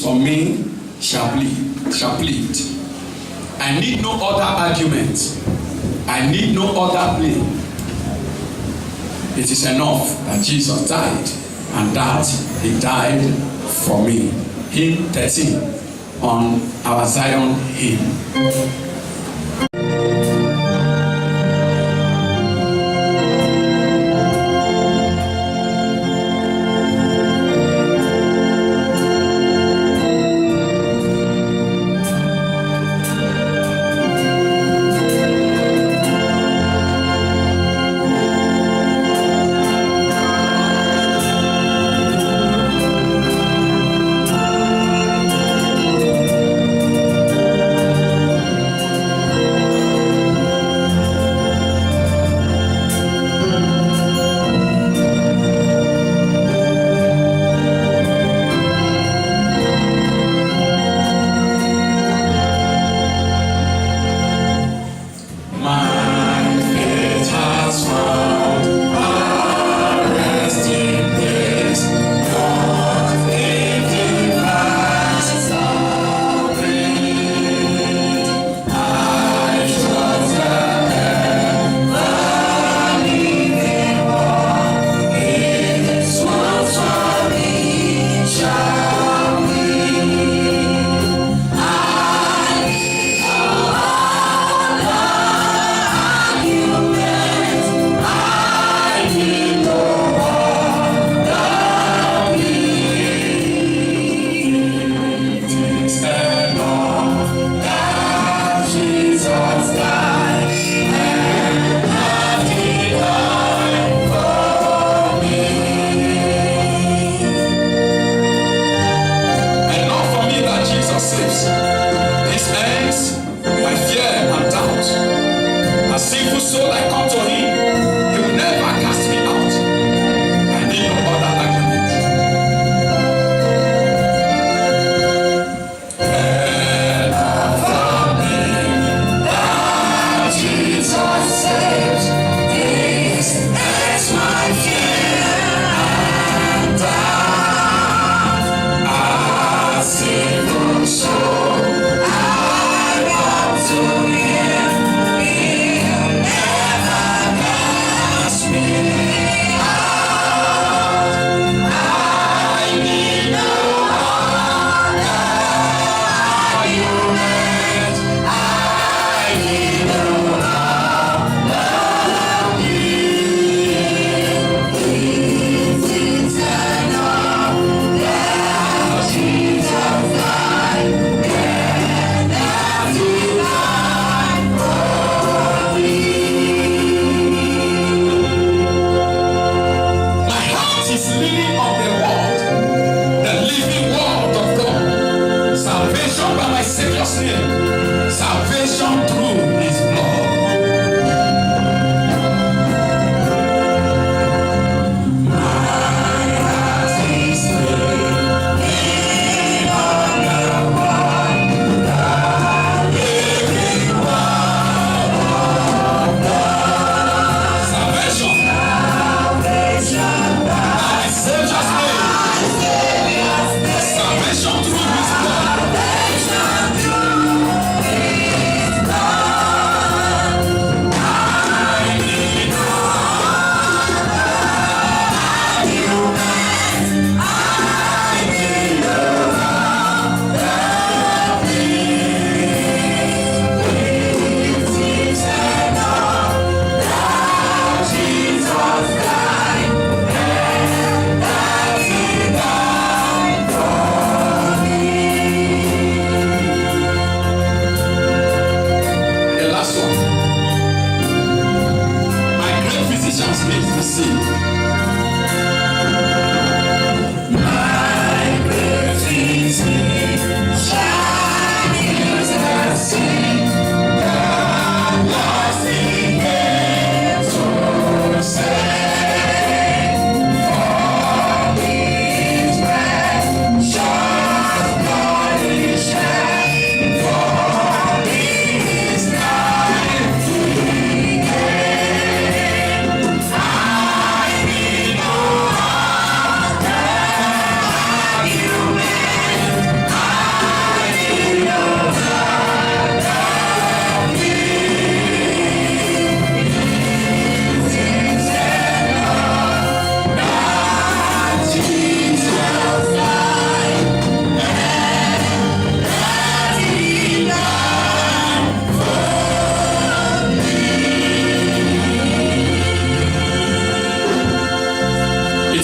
for me shall plead. I need no other argument. I need no other plea. It is enough that Jesus died, and that he died for me. Hymn 13 on our Zion hymn.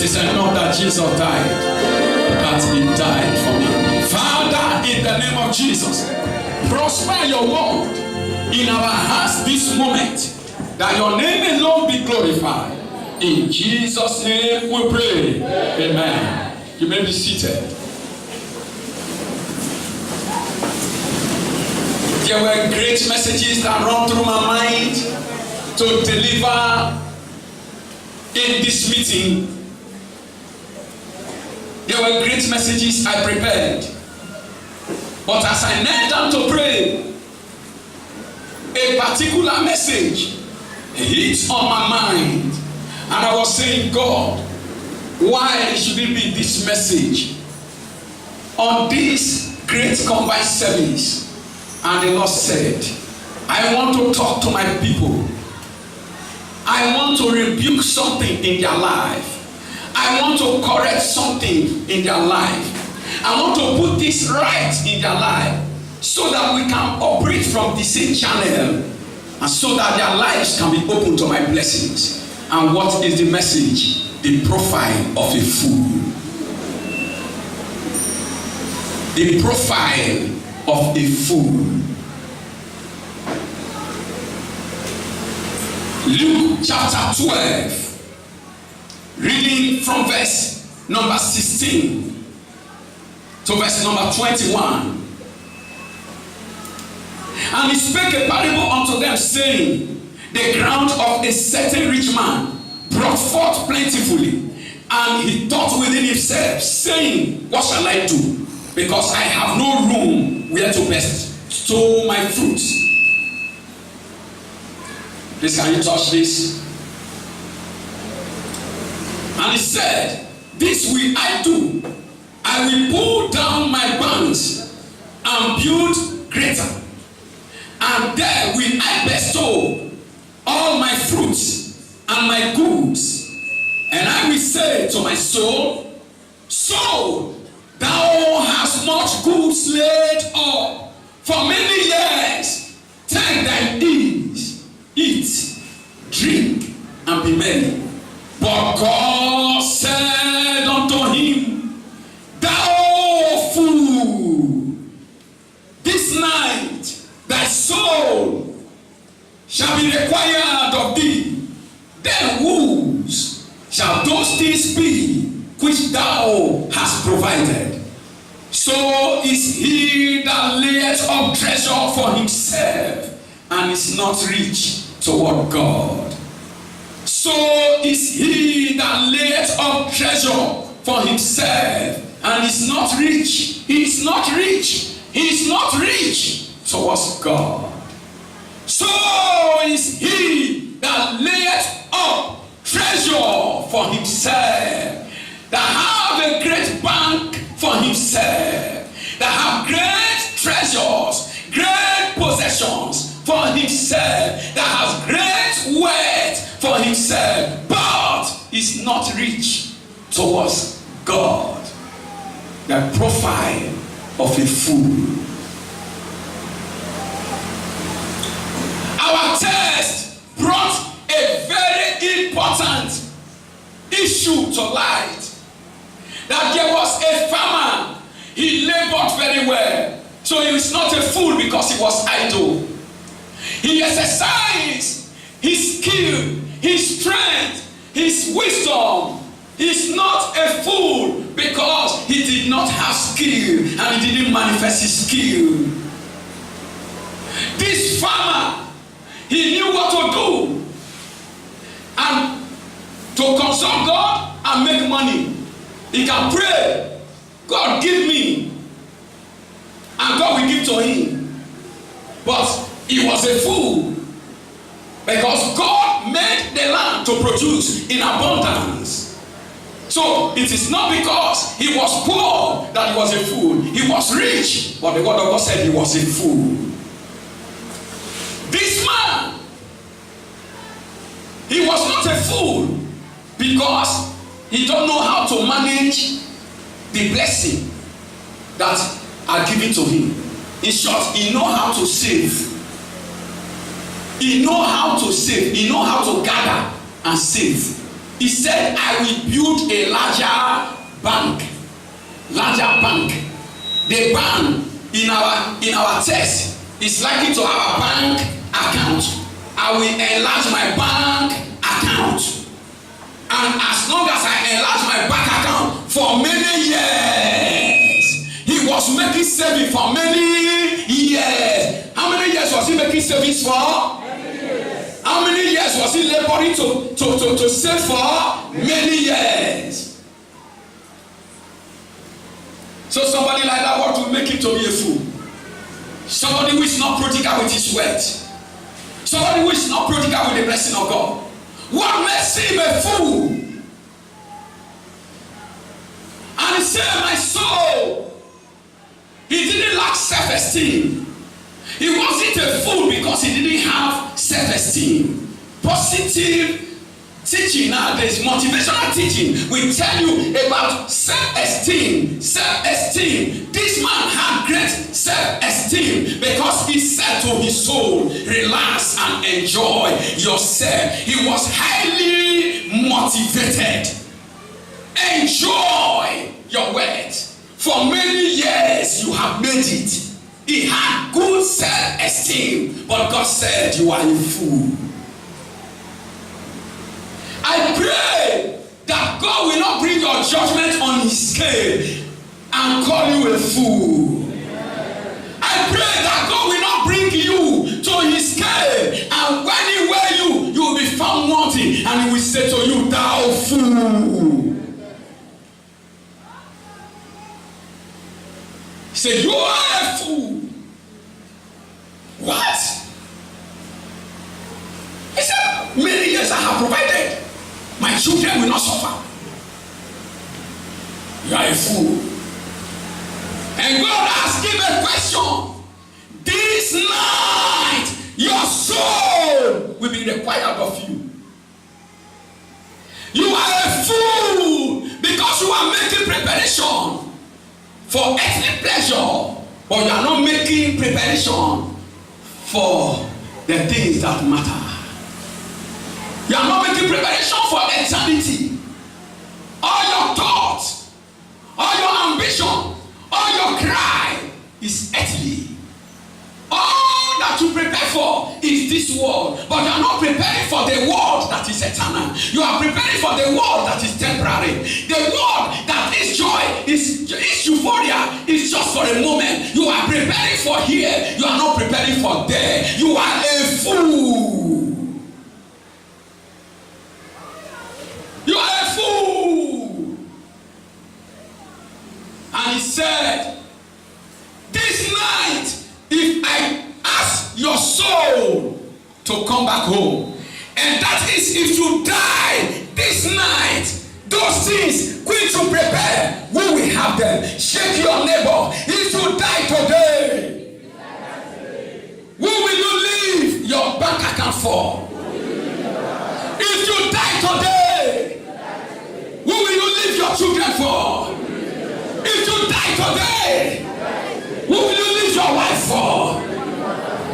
is enough that Jesus died, that he died for me. Father, in the name of Jesus, prosper your word in our hearts this moment, that your name alone be glorified. In Jesus' name we pray. Amen. You may be seated. There were great messages that run through my mind to deliver in this meeting. There were great messages I prepared. But as I knelt down to pray, a particular message hit on my mind. And I was saying, God, why should it be this message on this great combined service? And the Lord said, I want to talk to my people. I want to rebuke something in their life. I want to correct something in their life. I want to put this right in their life so that we can operate from the same channel and so that their lives can be open to my blessings. And what is the message? The profile of a fool. The profile of a fool. Luke chapter 12, reading from verse number 16 to verse number 21. And he spake a parable unto them, saying, the ground of a certain rich man brought forth plentifully, and he thought within himself, saying, what shall I do? Because I have no room where to bestow my fruits. Please, can you touch this? And he said, this will I do. I will pull down my barns and build greater, and there will I bestow all my fruits and my goods. And I will say to my soul, soul, thou hast much goods laid up for many years. Take thine ease, eat, drink, and be merry. But God said unto him, thou fool, this night thy soul shall be required of thee. Then whose shall those things be which thou hast provided? So is he that layeth up treasure for himself and is not rich toward God. So is he that layeth up treasure for himself and is not rich. He is not rich. He is not rich towards God. So is he that layeth up treasure for himself, that have a great bank for himself, that have great treasures, great possessions for himself, that has great wealth for himself, but is not rich towards God. The profile of a fool. Our text brought a very important issue to light. That there was a farmer, he labored very well. So he was not a fool because he was idle. He exercised his skill, his strength, his wisdom. He's not a fool because he did not have skill and he didn't manifest his skill. This farmer, he knew what to do and to consult God and make money. He can pray, God give me, and God will give to him. But he was a fool because God made the land to produce in abundance. So it is not because he was poor that he was a fool. He was rich, but the word of God said he was a fool. This man, he was not a fool because he don't know how to manage the blessing that are given to him. In short, he know how to save. He know how to save. He know how to gather and save. He said, I will build a larger bank. Larger bank. The bank in our text is likened to our bank account. I will enlarge my bank account. And as long as I enlarge my bank account for many years, he was making savings for many years. How many years was he making savings for? How many years was he laboring to save for? Many years. So somebody like that want to make him to be a fool. Somebody who is not prodigal with his wealth. Somebody who is not prodigal with the blessing of God. What makes him a fool? And he said, my soul, he didn't lack self-esteem. He wasn't a fool because he didn't have self-esteem. Positive teaching nowadays, motivational teaching, will tell you about self-esteem. Self-esteem. This man had great self-esteem because he said to his soul, relax and enjoy yourself. He was highly motivated. Enjoy your wealth. For many years you have made it. He had good self-esteem, but God said you are a fool. I pray that God will not bring your judgment on his scale and call you a fool. I pray that God will not bring you to his scale, and when he weigh you will be found wanting, and he will say to you, thou fool. He said, you are a fool. What? He said, many years I have provided. My children will not suffer. You are a fool. And God asked him a question. This night, your soul will be required of you. You are a fool because you are making preparation for earthly pleasure, but you are not making preparation for the things that matter. You are not making preparation for eternity. All your thoughts, all your ambition, all your cry is earthly. All that you prepare for is this world, but you are not preparing for the world that is eternal. You are preparing for the world that is temporary. The world that is joy, is euphoria, is just for a moment. You are preparing for here, you are not preparing for there. You are a fool. You are a fool. And he said, this night, if I ask your soul to come back home, and that is if you die this night, those things quick to prepare, we will have them. Shake your neighbor. If you die today, who will you leave your bank account for? If you die today, who will you leave your children for? If you die today, who will you leave your wife for?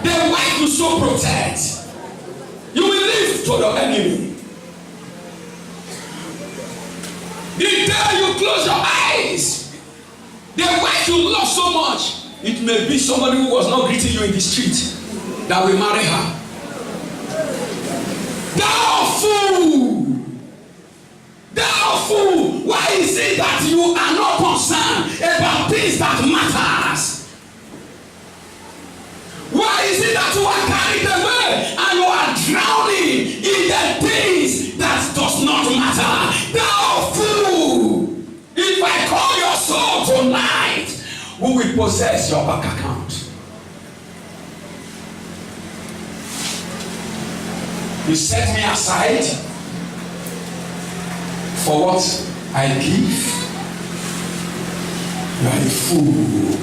The wife you so protect, you will leave to your enemy. The day you close your eyes, the wife you love so much, it may be somebody who was not greeting you in the street that will marry her. Thou fool! Thou fool! Why is it that you are not concerned about things that matters? Why is it that you are carried away and you are drowning in the things that does not matter? Thou fool! If I call your soul tonight, who will possess your bank account? You set me aside for what I give. You are a fool.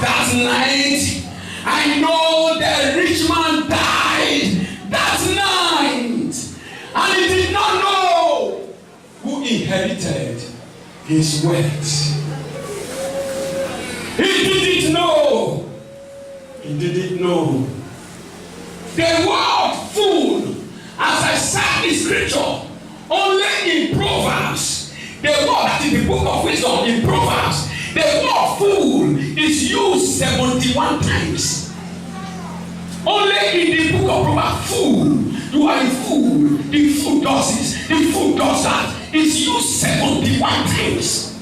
That night, I know the rich man died that night, and he did not know who inherited his wealth. He didn't know. He didn't know. The word fool As I said in scripture, only in Proverbs, the word that is the book of wisdom in Proverbs, the word fool is used 71 times. Only in the book of Proverbs, fool. You are a fool. The fool does this. The fool does that. It's used 71 times.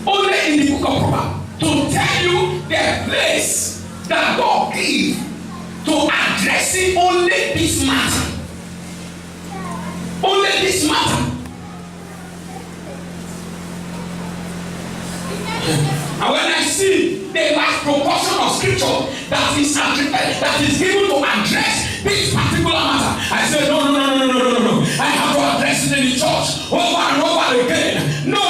Only in the book of Proverbs to tell you the place that God gave to addressing only this matter. Only this matter. And when I see the last proportion of scripture that is given to address this particular matter, I say no. I have to address it in the church over and over again. No.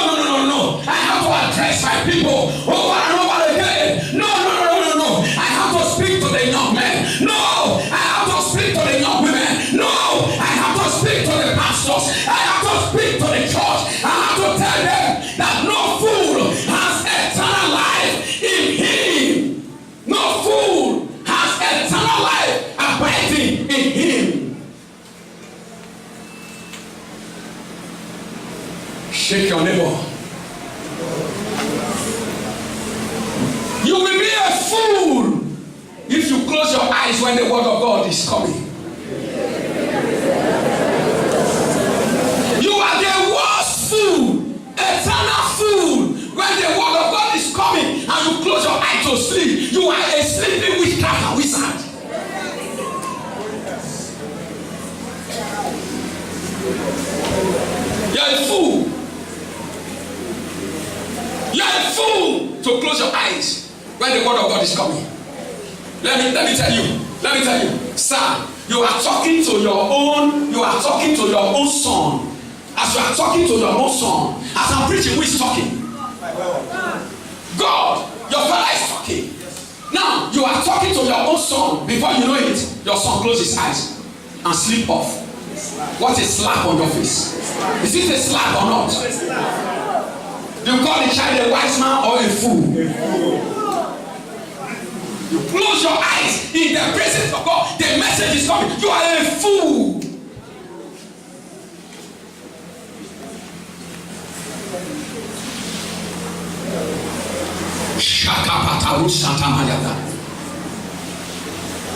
I have to address my people over and over again. No. I have to speak to the young men. No. I have to speak to the young women. No. I have to speak to the pastors. I have to speak to the church. I have to tell them that no fool has eternal life in him. No fool has eternal life abiding in him. Shake your neighbor. You will be a fool if you close your eyes when the word of God is coming. You are the worst fool, eternal fool, when the word of God is coming and you close your eyes to sleep. You are a sleeping witchcraft and wizard. You are a fool. You are a fool to close your eyes when the word of God is coming. Let me tell you, sir, you are talking to your own son. As you are talking to your own son, as I'm preaching, who is talking? God, your father is talking. Now you are talking to your own son. Before you know it, your son closes his eyes and sleep off. What is slap on your face? Is it a slap or not? You call the child a wise man or a fool? You close your eyes in the presence of God. The message is coming. You are a fool. Shakapataru Santamayada.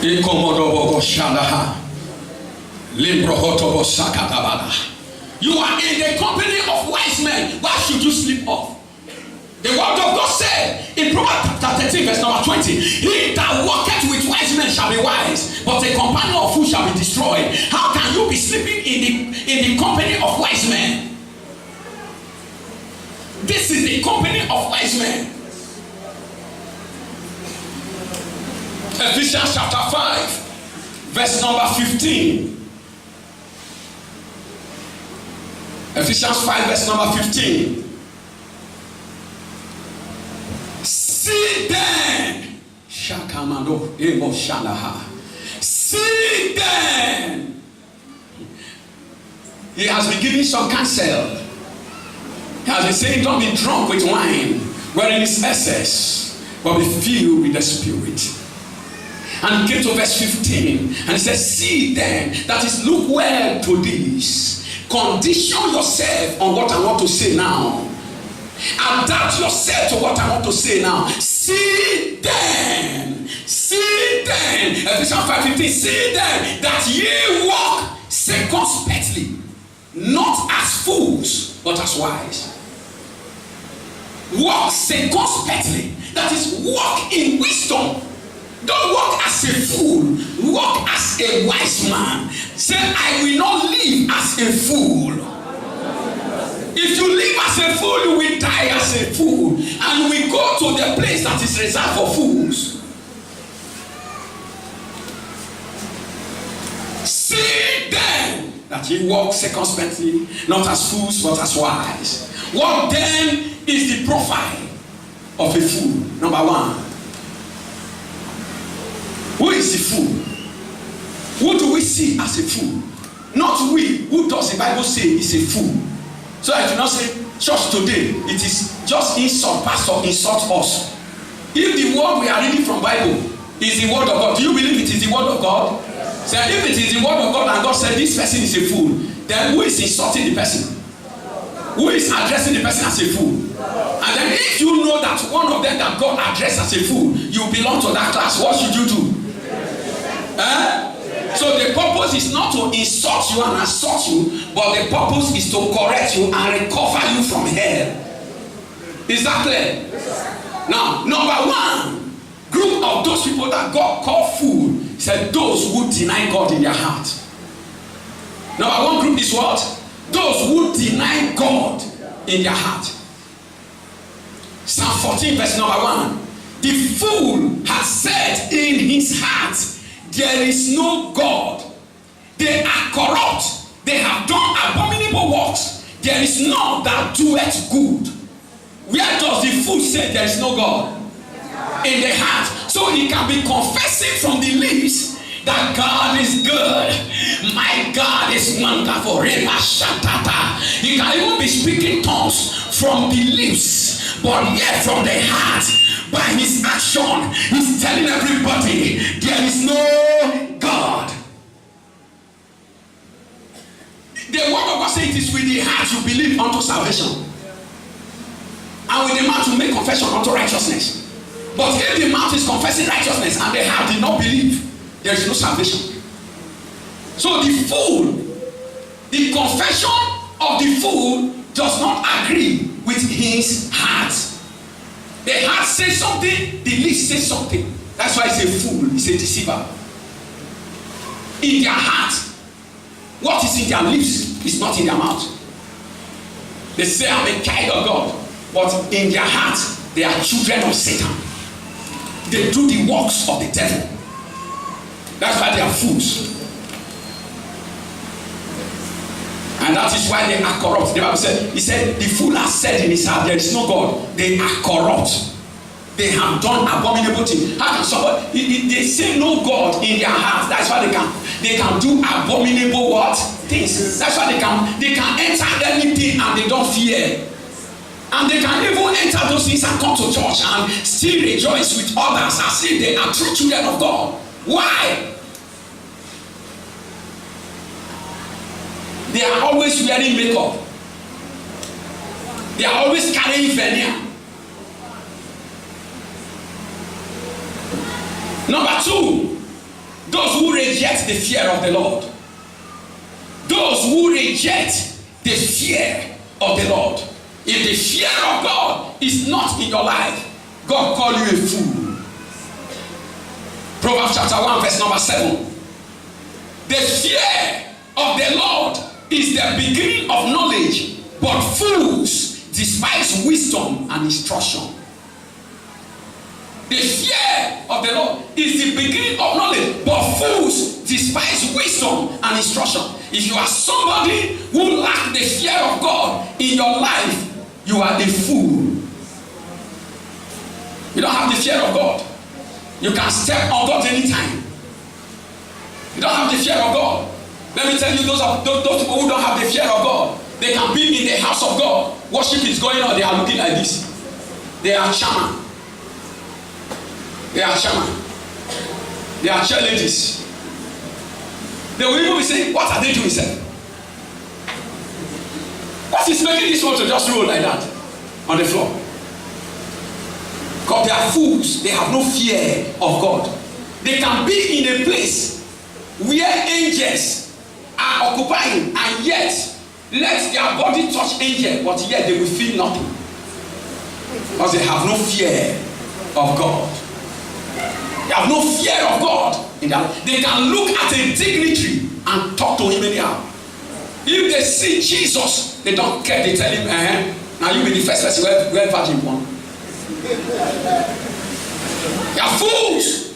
Ikomodobo Shadaha. Limbrohotobo Sakatabada. You are in the company of wise men. Why should you sleep off? The word of God said in Proverbs chapter 13 verse number 20, he that walketh with wise men shall be wise, but a companion of fools shall be destroyed. How can you be sleeping in the company of wise men? This is the company of wise men. Ephesians chapter 5 verse number 15. Ephesians 5 verse number 15. See then, Shakamado Emo Shalaha. See then. He has been giving some counsel. He has been saying, don't be drunk with wine, wherein is excess, but be filled with the Spirit. And he came to verse 15, and he says, see then, that is, look well to this. Condition yourself on what I want to say now. Adapt yourself to what I want to say now. See then. Ephesians 5:15. See then that ye walk circumspectly, not as fools, but as wise. Walk circumspectly. That is, walk in wisdom. Don't walk as a fool. Walk as a wise man. Say, I will not live as a fool. If you live as a fool, you will die as a fool. And we go to the place that is reserved for fools. See then that ye walk circumspectly, not as fools, but as wise. What then is the profile of a fool? Number one. Who is the fool? Who do we see as a fool? Not we. Who does the Bible say is a fool? So I do not say, church today, it is just insult, pastor, insult us. If the word we are reading from Bible is the word of God, do you believe it is the word of God? So if it is the word of God and God said this person is a fool, then who is insulting the person? Who is addressing the person as a fool? And then if you know that one of them that God addressed as a fool, you belong to that class, what should you do? So the purpose is not to insult you and assault you, but the purpose is to correct you and recover you from hell. Is that clear? Now, number one group of those people that God called fool said those who deny God in their heart. Number one group is what? Those who deny God in their heart. Psalm 14 verse number 1. The fool has said in his heart, there is no God. They are corrupt. They have done abominable works. There is none that doeth good. Where does the fool say there is no God? In the heart. So he can be confessing from the lips that God is good. My God is wonderful. He can even be speaking tongues from the lips, but yet from the heart, by his action, he's telling everybody there is no God. The word of God says it is with the heart you believe unto salvation, and with the mouth you make confession unto righteousness. But if the mouth is confessing righteousness and the heart did not believe, there is no salvation. So the fool, the confession of the fool does not agree with his heart. The heart says something, the lips say something. That's why it's a fool, it's a deceiver. In their heart, what is in their lips is not in their mouth. They say, I'm a child of God, but in their heart, they are children of Satan. They do the works of the devil. That's why they are fools. And that is why they are corrupt. The Bible said, he said, the fool has said in his heart, there is no God. They are corrupt. They have done abominable things. How can somebody, they say no God in their heart. That's why they can do abominable what? Things. That's why they can enter anything and they don't fear. And they can even enter those things and come to church and still rejoice with others as if they are true children of God. Why? They are always wearing makeup. They are always carrying veneer. Number two, those who reject the fear of the Lord. Those who reject the fear of the Lord. If the fear of God is not in your life, God call you a fool. Proverbs chapter 1 verse number 7. The fear of the Lord is the beginning of knowledge, but fools despise wisdom and instruction. The fear of the Lord is the beginning of knowledge, but fools despise wisdom and instruction. If you are somebody who lacks the fear of God in your life, you are a fool. You don't have the fear of God. You can step on God anytime. You don't have the fear of God. Let me tell you, those people who don't have the fear of God, they can be in the house of God. Worship is going on. They are looking like this. They are shaman. They are shaman. They are cheerleaders. They will even be saying, what are they doing, sir? What is making this one to just roll like that on the floor? Because they are fools. They have no fear of God. They can be in a place where angels are occupying and yet let their body touch angel, but yet they will feel nothing. Because they have no fear of God. They have no fear of God. They can look at a dignitary and talk to him anyhow. If they see Jesus, they don't care. They tell him, now you be the first person where virgin born. They are fools.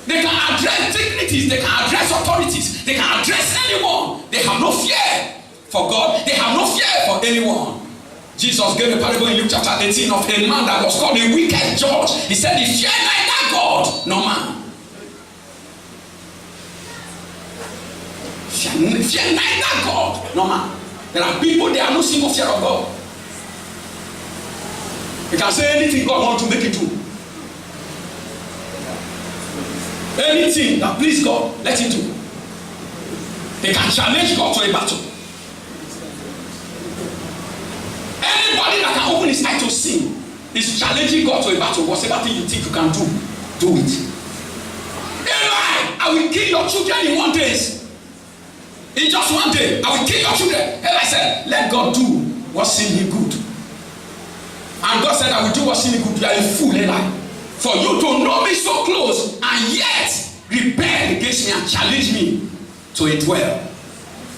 They can address dignities. They can address authorities. They can address anyone. They have no fear for God. They have no fear for anyone. Jesus gave a parable in Luke chapter 18 of a man that was called a wicked judge. He said, he feared neither God nor man. Fear neither God nor man. There are people, they have no single fear of God. You can say anything God wants to make it do. Anything that please God, let him do. They can challenge God to a battle. Anybody that can open his eye to sin is challenging God to a battle. Whatever thing you think you can do it. Eli, I will kill your children in 1 day. In just 1 day, I will kill your children. Eli said, let God do what seemed him good. And God said, I will do what seemed good. You are a fool, Eli. For you to know me so close and yet rebel against me and challenge me to a dwell.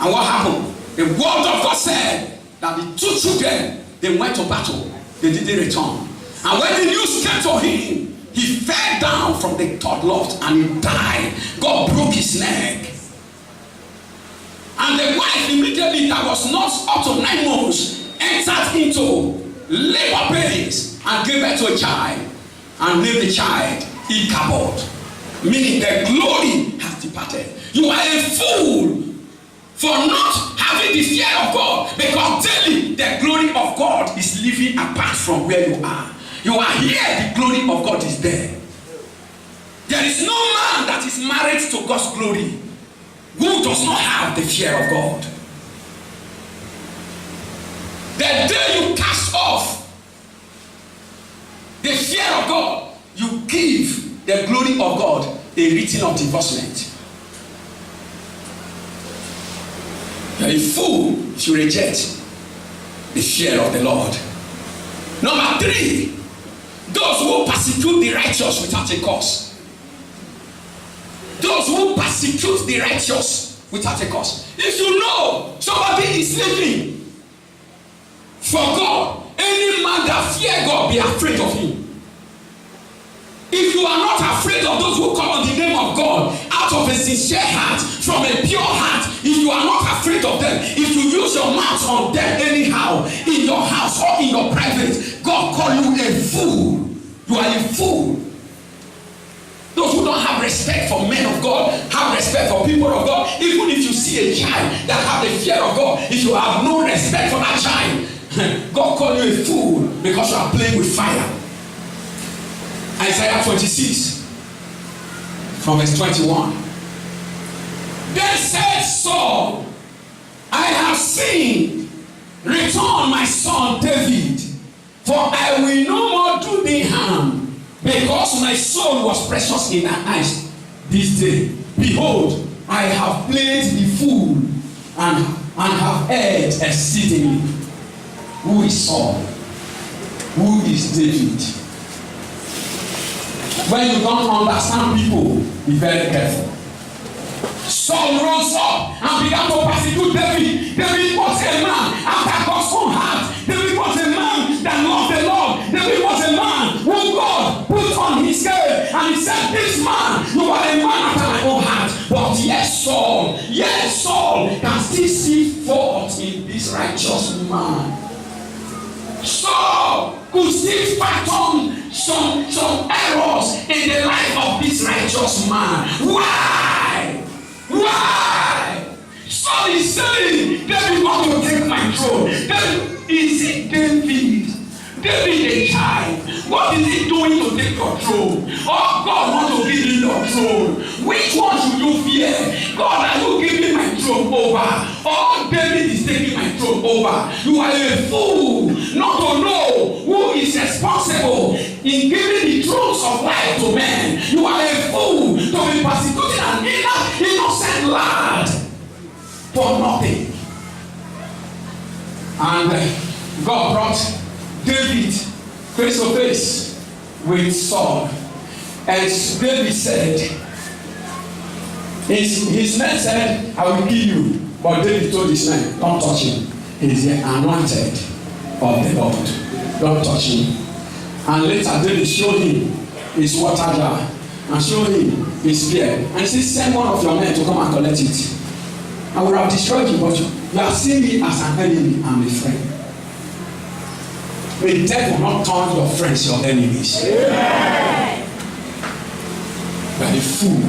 And what happened? The word of God said that the 2 children, they went to battle. They didn't return. And when the news came to him, he fell down from the 3rd loft and he died. God broke his neck. And the wife immediately, that was not up to 9 months, entered into labor pains and gave birth to a child and named the child Ichabod, meaning the glory has departed. You are a fool for not having the fear of God, because daily the glory of God is living apart from where you are. You are here, the glory of God is there. There is no man that is married to God's glory who does not have the fear of God. The day you cast off the fear of God, you give the glory of God a written of divorcement. You are a fool if you reject the fear of the Lord. Number 3, those who persecute the righteous without a cause. Those who persecute the righteous without a cause. If you know somebody is living for God, any man that fear God, be afraid of him. If you are not afraid of those who call on the name of God out of a sincere heart, from a pure heart, if you are not afraid of them, if you use your mouth on them anyhow, in your house or in your private, God call you a fool. You are a fool. Those who don't have respect for men of God, have respect for people of God. Even if you see a child that have the fear of God, if you have no respect for that child, God call you a fool because you are playing with fire. Isaiah 26 from verse 21. Then said Saul, I have sinned. Return, my son David, for I will no more do thee harm, because my soul was precious in thy eyes this day. Behold, I have played the fool and have erred exceedingly. Who is Saul? Who is David? When you don't understand people, be very careful. Saul rose up and began to persecute David. David was a man after God's own heart. David was a man that loved the Lord. David was a man who God put on his head, and he said, this man, you are a man after my own heart. But yes, Saul can still see fault in this righteous man. Saul could still fathom some errors in the life of this righteous man. Why? Saul is saying, David want to take my throne. Is it David? David a child. What is he doing to take your throne? Oh, God wants to give you your throne. Which one should you fear? God, are you giving my throne over? Oh, David is taking my throne over. You are a fool not to know who is responsible in giving the thrones of life to men. You are a fool to be persecuting an innocent lad for nothing. And God brought David face to face with Saul. And David said, his men said, I will kill you. But David told his men, don't touch him. He is the anointed of the Lord. Don't touch him. And later David showed him his water jar and showed him his spear. And he said, send one of your men to come and collect it. I would have destroyed you, but you have seen me as an enemy and a friend. May the devil not turn your friends your enemies. Yeah. You are a fool.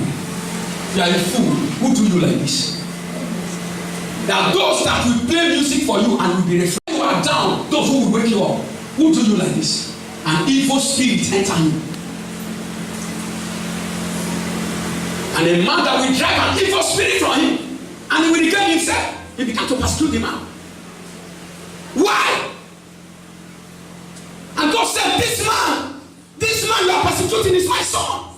You are a fool. Who do you like this? There are those that will play music for you and will be refreshed. You are down. Those who will wake you up. Who do you like this? An evil spirit enter you. And a man that will drive an evil spirit from him And he will regain himself. He began to persecute the man. Why? And God said, this man you are persecuting is my son.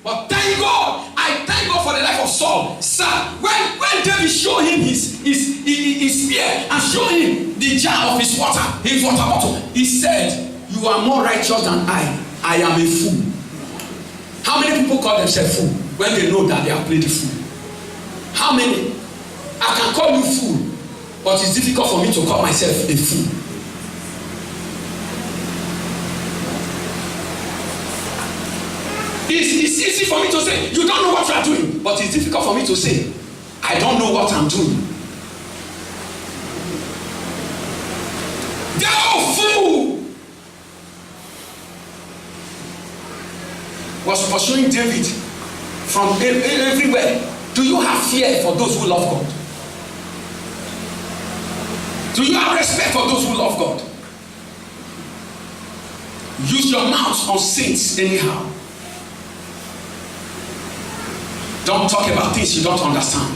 But thank God, I thank God for the life of Saul. Sir, when David showed him his spear and showed him the jar of his water bottle, he said, you are more righteous than I am a fool. How many people call themselves fool when they know that they are playing the fool? How many? I can call you fool, but it's difficult for me to call myself a fool. It's easy for me to say, you don't know what you are doing, but it's difficult for me to say, I don't know what I'm doing. Thou fool was pursuing David from everywhere. Do you have fear for those who love God? Do you have respect for those who love God? Use your mouth on saints anyhow. Don't talk about things you don't understand.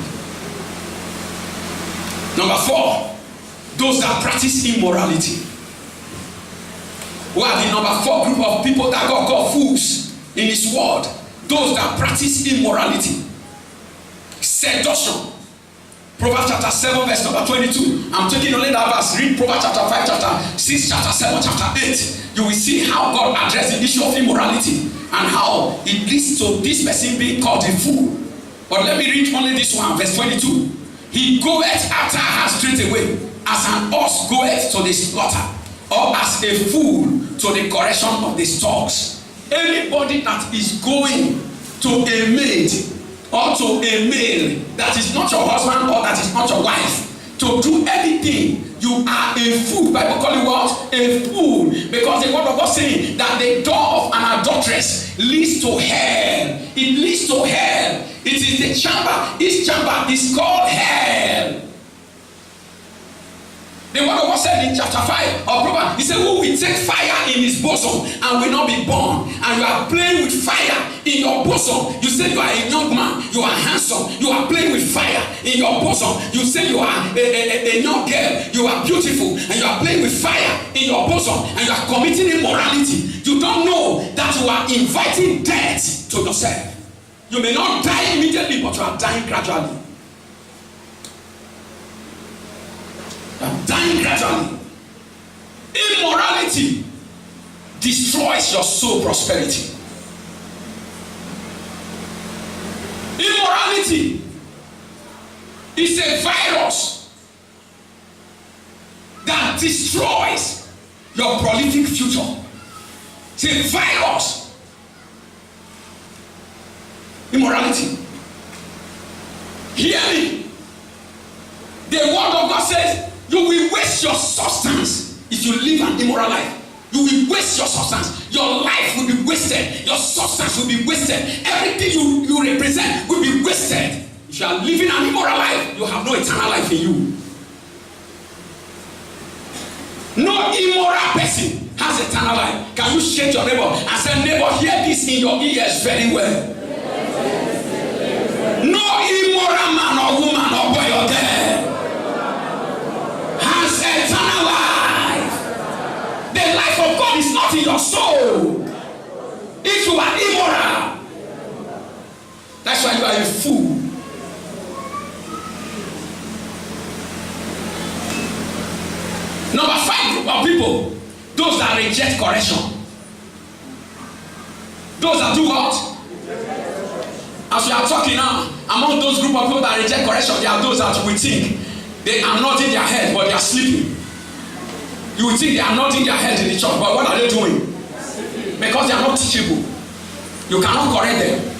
Number 4, those that practice immorality. Who are the number 4 group of people that God called fools in his word? Those that practice immorality. Seduction. Proverbs chapter 7 verse number 22. I'm taking only that verse. Read Proverbs chapter 5, chapter 6, chapter 7, chapter 8. You will see how God addressed the issue of immorality and how it leads to this person being called a fool. But let me read only this one, verse 22. He goeth after her straight away, as an ox goeth to the slaughter, or as a fool to the correction of the stocks. Anybody that is going to a maid or to a male that is not your husband or that is not your wife to do anything, you are a fool. Bible call you what? A fool. Because the word of God saying that the door of an adulteress leads to hell. It leads to hell. It is the chamber. Each chamber is called hell. The word of God said in chapter 5 of Proverbs, he said, who will take fire in his bosom and will not be burned? And you are playing with fire in your bosom. You say you are a young man, you are handsome, you are playing with fire in your bosom. You say you are a young girl, you are beautiful, and you are playing with fire in your bosom, and you are committing immorality. You don't know that you are inviting death to yourself. You may not die immediately, but you are dying gradually. I'm dying gradually. Immorality destroys your soul prosperity. Immorality is a virus that destroys your prolific future. It's a virus. Immorality. Hear me. The word of God says, you will waste your substance if you live an immoral life. You will waste your substance. Your life will be wasted. Your substance will be wasted. Everything you represent will be wasted. If you are living an immoral life, you have no eternal life in you. No immoral person has eternal life. Can you shake your neighbor and say, neighbor, hear this in your ears very well. No immoral man or woman or boy or girl has eternal life. The life of God is not in your soul. If you are immoral, that's why you are a fool. Number 5 group of people, those that reject correction. Those that do what? As we are talking now, among those group of people that reject correction, there are those that we think they are nodding their head, but they are sleeping. You will think they are nodding their head in the church, but what are they doing? Because they are not teachable. You cannot correct them.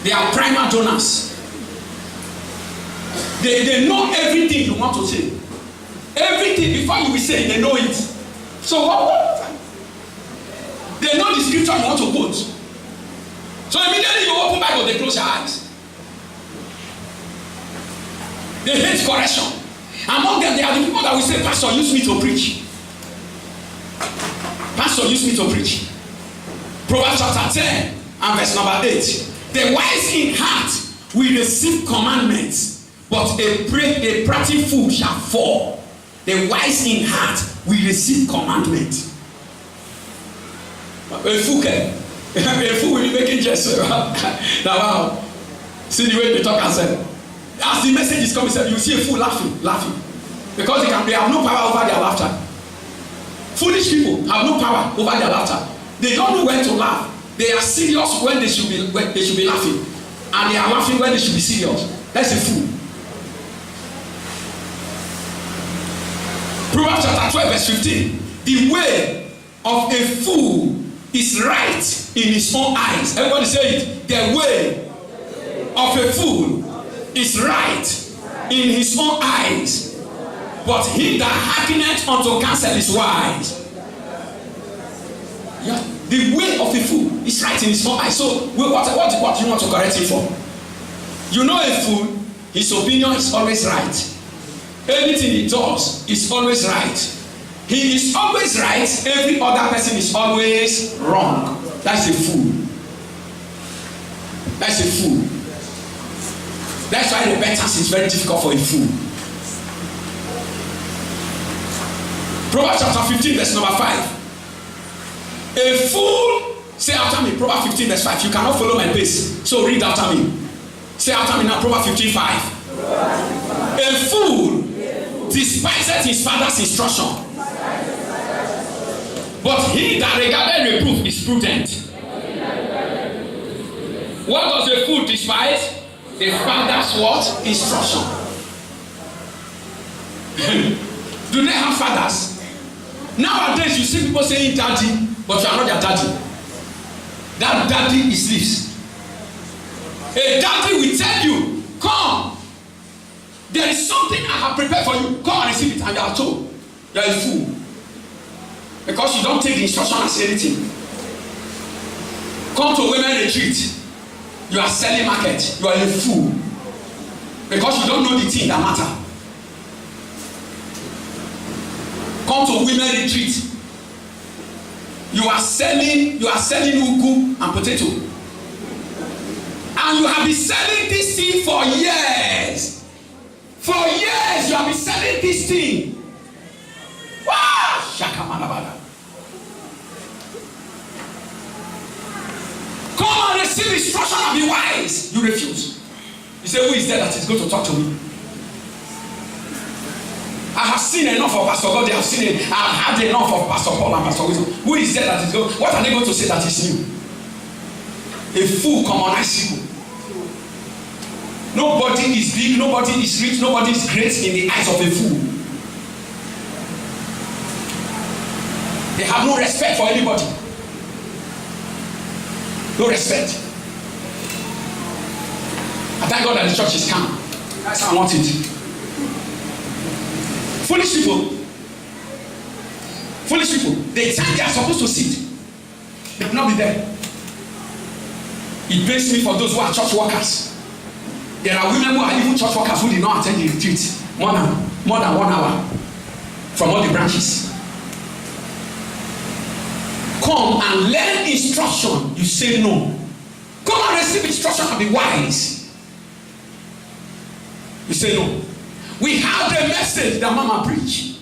They are prima donors. They know everything you want to say. Everything before you will say, they know it. So what? They know the scripture you want to quote. So immediately you open Bible, they close your eyes. They hate correction. Among them, there are the people that will say, Pastor, use me to preach. Pastor, use me to preach. Proverbs chapter 10 and verse number 8. The wise in heart will receive commandments, but a practical fool shall fall. The wise in heart will receive commandment. A fool will be making jest. Now, wow. See the way they talk and say, as the message is coming, you see a fool laughing. Because they have no power over their laughter. Foolish people have no power over their laughter. They don't know when to laugh. They are serious when they should be laughing. And they are laughing when they should be serious. That's a fool. Proverbs chapter 12 verse 15. The way of a fool is right in his own eyes. Everybody say it. The way of a fool is right in his own eyes. But he that hearkeneth unto counsel is wise. Yeah. The way of a fool is right in his own eyes. So what do you want to correct him for? You know a fool, his opinion is always right. Everything he does is always right. He is always right. Every other person is always wrong. That's a fool. That's a fool. That's why repentance is very difficult for a fool. Proverbs chapter 15 verse number 5. A fool, say after me, Proverbs 15 verse 5. You cannot follow my pace, so read after me. Say after me now, Proverbs 15 5. A fool despiseth his father's instruction, but he that regardeth reproof is prudent. What does a fool despise? The father's what? Instruction. Do they have fathers? Nowadays you see people saying daddy, but you are not their daddy. That daddy is this. A daddy will tell you, come. There is something I have prepared for you. Come and receive it, and you are told you are a fool. Because you don't take the instruction as anything. Come to women retreat. You are selling market. You are a fool. Because you don't know the thing that matter. Come to women retreat. You are selling ugu and potato. And you have been selling this thing for years. For years you have been selling this thing. Wow! Shakamanabada. Come and receive instruction and be wise. You refuse. You say, who is there that is going to talk to me? I have seen enough of Pastor God. I have seen it. I have had enough of Pastor Paul and Pastor Wisdom. Who is there that is going? What are they going to say that is new? A fool commonize you. Nobody is big, nobody is rich, nobody is great in the eyes of a fool. They have no respect for anybody. No respect. I thank God that the church is calm. That's how I want it. Foolish people, the time they are supposed to sit, they will not be there. It pains me for those who are church workers. There are women who are even church workers who did not attend the retreat more than 1 hour from all the branches. Come and learn instruction. You say no. Come and receive instruction and be wise. You say no. We have the message that Mama preached.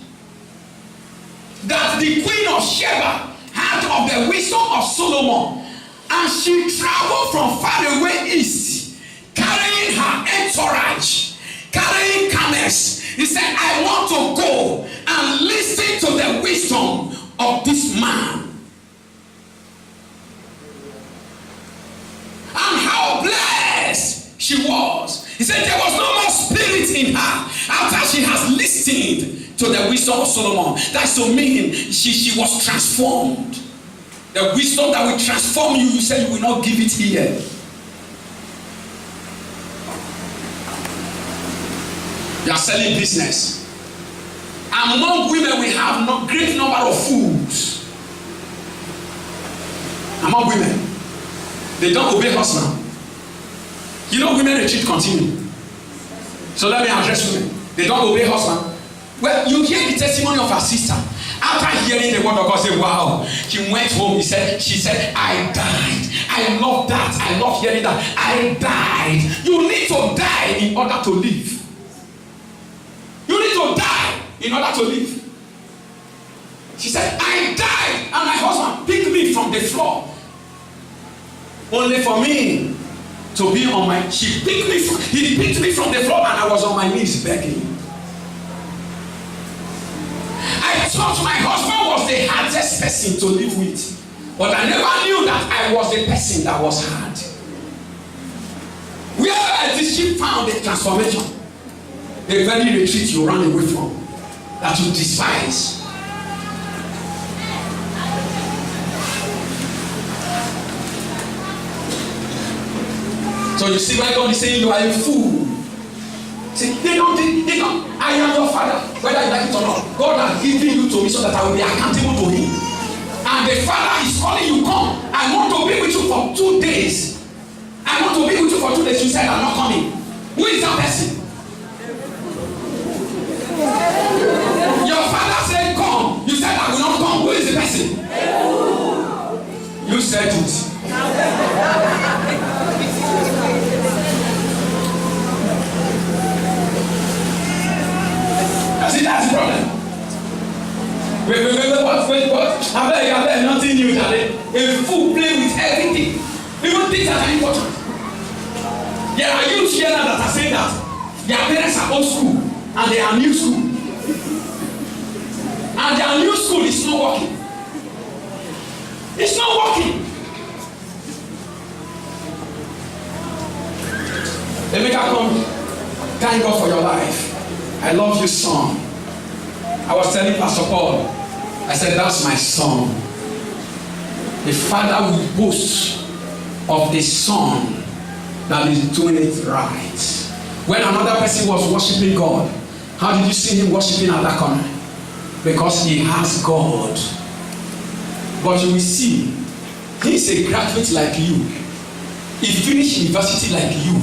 That the Queen of Sheba had of the wisdom of Solomon. And she traveled from far away east, carrying her entourage, carrying camels. He said, I want to go and listen to the wisdom of this man. And how blessed she was. He said there was no more spirit in her after she has listened to the wisdom of Solomon. That's to mean she was transformed. The wisdom that will transform you, you say you will not give it here. You are selling business. Among women, we have a great number of fools. Among women, they don't obey husband. You know, women retreat continue. So let me address women. They don't obey husband. Well, you hear the testimony of her sister. After hearing the word of God, say, wow. She went home. She said, I died. I love that. I love hearing that. I died. You need to die in order to live. in order to live. She said, I died and my husband picked me from the floor. Only for me to be on my, he picked me from the floor and I was on my knees begging. I thought my husband was the hardest person to live with. But I never knew that I was the person that was hard. Where did she found a transformation? The very retreat you ran away from, that you despise. So you see why God is saying you are a fool. See, they don't, I am your father, whether you like it or not. God has given you to me so that I will be accountable to him. And the father is calling you, come. I want to be with you for 2 days. I want to be with you for 2 days. You said I'm not coming. Who is that person? Your father said come. You said I will not come. Who is the person? You said it. See, that's the problem. Wait, what? I bet nothing new that a fool play with everything. Even things that are important. There are youths here now that are saying that their parents are old school and they are new school. And their new school is not working. It's not working. Emeka, come. Thank God for your life. I love you, son. I was telling Pastor Paul, I said, that's my son. The father will boast of the son that is doing it right. When another person was worshiping God, how did you see him worshiping at that corner? Because he has God. But you will see, he's a graduate like you. He finished university like you.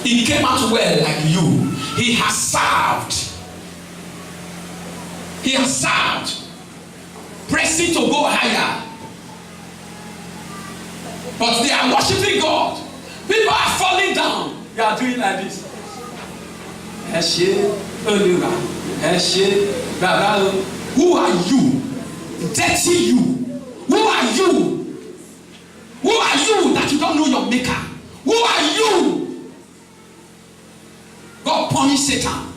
He came out well like you. He has served. He has served. Pressing to go higher. But they are worshiping God. People are falling down. They are doing like this. Who are you? Dirty you. Who are you? Who are you that you don't know your maker? Who are you? God punish Satan.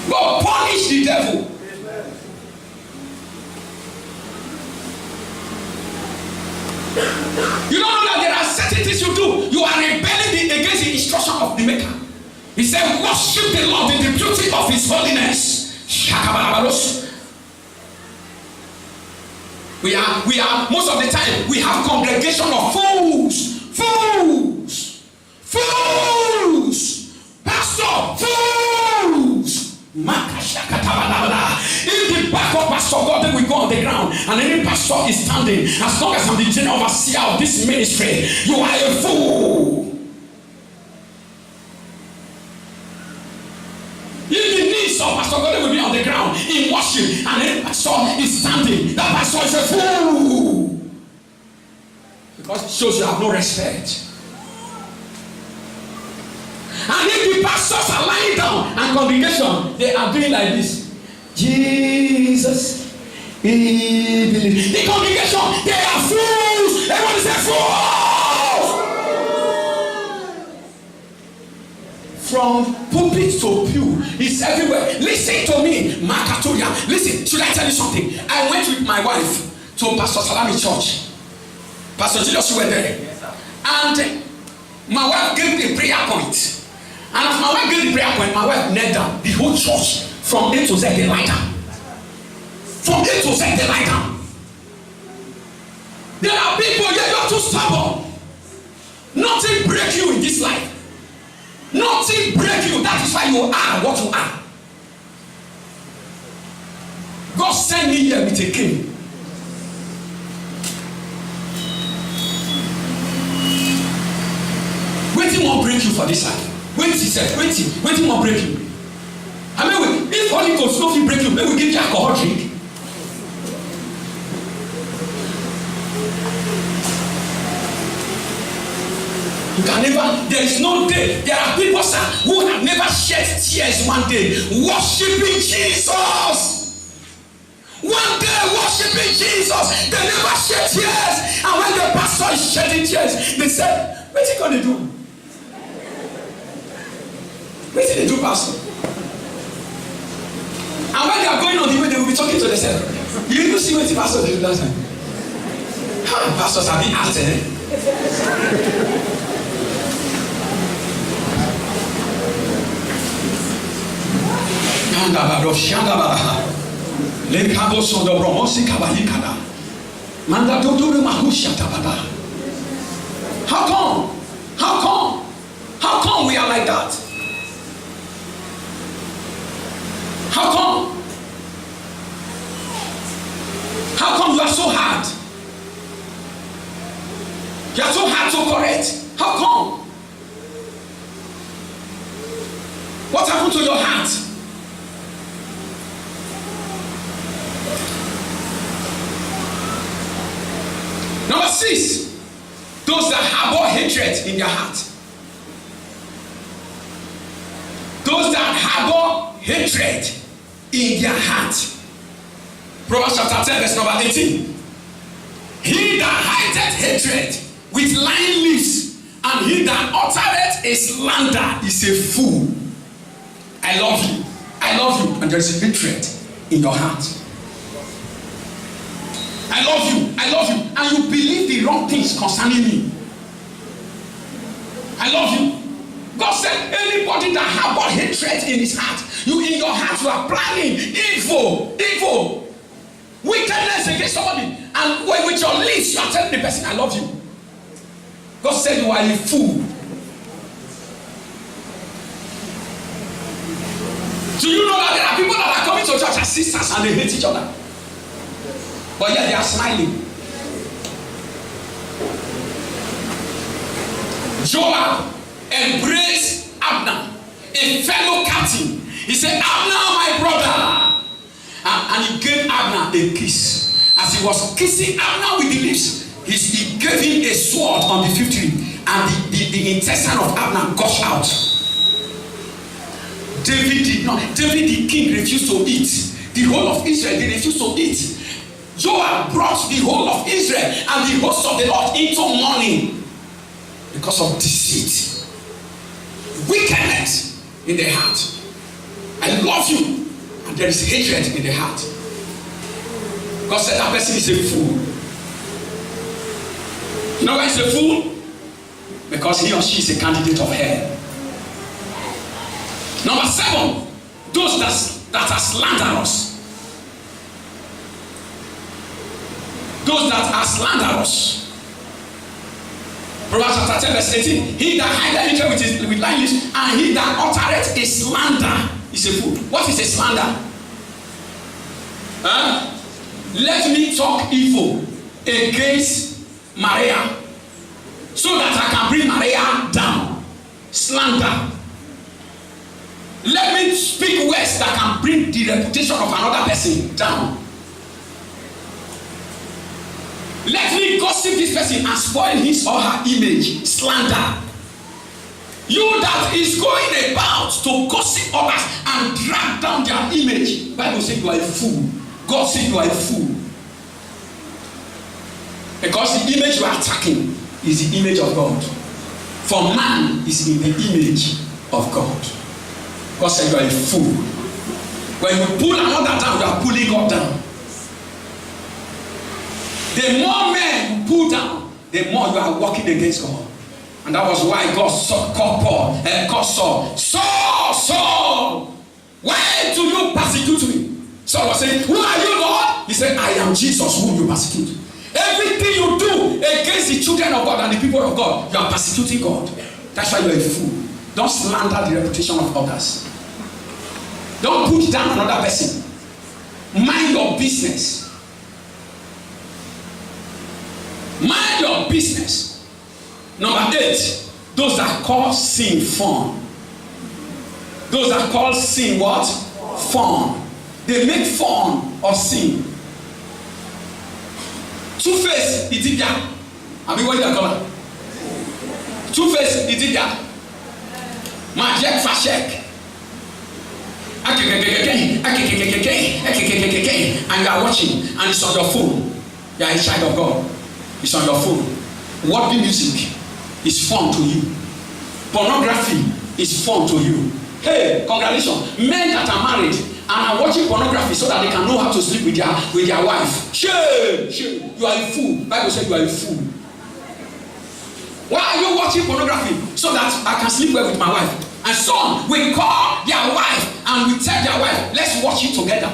God punish the devil. You don't know that there are certain things you do. You are rebelling against the instruction of the maker. He said, worship the Lord in the beauty of his holiness. We are most of the time we have congregation of fools. Pastor, fools. In the back of Pastor God, then we go on the ground, and any pastor is standing. As long as I'm the general overseer of this ministry, you are a fool. If the knees of Pastor God will be on the ground in worship, and any pastor is standing, that pastor is a fool. Because it shows you have no respect. And if the pastors are lying down and congregation, they are doing like this. Jesus, the congregation, they are fools. Everyone say fools. From pulpit to pew, it's everywhere. Listen to me, Makatoria. Listen, should I tell you something? I went with my wife to Pastor Salami Church. Pastor Julius were there. And my wife gave me a prayer point. And as my wife gave the prayer point, my wife knelt down. The whole church, from A to Z, they lie down. From A to Z, they lie down. There are people here, you are too stubborn. Nothing break you in this life. Nothing break you. That is why you are what you are. God sent me here with a king. Waiting won't break you for this life. Wait, he said, waiting won't break you. I mean, if Holy Ghost no fit break you, maybe we give you alcohol drink. You can never, there is no day. There are people, sir, who have never shed tears one day worshiping Jesus. One day worshiping Jesus, they never shed tears. And when the pastor is shedding tears, they said, what are you going to do? What did they do, pastor? And when they are going on the way, they will be talking to themselves. You see what the pastor did that time? How pastors have been acting? How come? How come? How come we are like that? How come? How come you are so hard? You are so hard to correct. How come? What happened to your heart? Number 6, those that harbor hatred in their heart. Those that harbor hatred in their heart. Proverbs chapter 10 verse number 18. He that hideth hatred with lying lips, and he that uttereth a slander is a fool. I love you. I love you. And there is a hatred in your heart. I love you. I love you. And you believe the wrong things concerning me. I love you. God said anybody that harbor hatred in his heart, you in your heart you are planning evil, wickedness against somebody, and with your lips you are telling the person I love you. God said you are a fool. Do you know that there are people that are coming to church as sisters and they hate each other? But yet they are smiling. Joab embraced Abner, a fellow captain. He said, Abner, my brother. And he gave Abner a kiss. As he was kissing Abner with the lips, he gave him a sword on the 50, and the intestine of Abner gushed out. David the king refused to eat. The whole of Israel, they refused to eat. Joab brought the whole of Israel and the host of the Lord into mourning because of deceit, wickedness in their heart. I love you, and there is hatred in the heart. God said that person is a fool. You know why he's a fool? Because he or she is a candidate of hell. Number 7, those that are slanderous. Those that are slanderous. Proverbs chapter 10 verse 18. He that hideth hatred with lying lips, and he that uttereth a slander is a fool. What is a slander? Let me talk evil against Maria so that I can bring Maria down. Slander. Let me speak words that can bring the reputation of another person down. Let me gossip this person and spoil his or her image. Slander. You that is going about to gossip others and drag down their image. Bible says you are a fool. God says you are a fool. Because the image you are attacking is the image of God. For man is in the image of God. God said you are a fool. When you pull another down, you are pulling God down. The more men you pull down, the more you are working against God. And that was why God called Saul. Saul, why do you persecute me? Saul was saying, who are you, Lord? He said, I am Jesus whom you persecute. Everything you do against the children of God and the people of God, you are persecuting God. That's why you are a fool. Don't slander the reputation of others. Don't put down another person. Mind your business. Mind your business. Number 8, those that call sin fun. Those that call sin what? Fun. They make fun of sin. Two-faced Ethiopian. I mean, what do you call it? Two-Face Idida, Majek Fashek, and you are watching, and it's on your phone. You are a child of God. It's on your phone. Worldly music is fun to you. Pornography is fun to you. Hey, congratulations. Men that are married and are watching pornography so that they can know how to sleep with their wife. Shame. You are a fool. Bible says you are a fool. Why are you watching pornography? So that I can sleep well with my wife. And some will call their wife and will tell their wife, let's watch it together.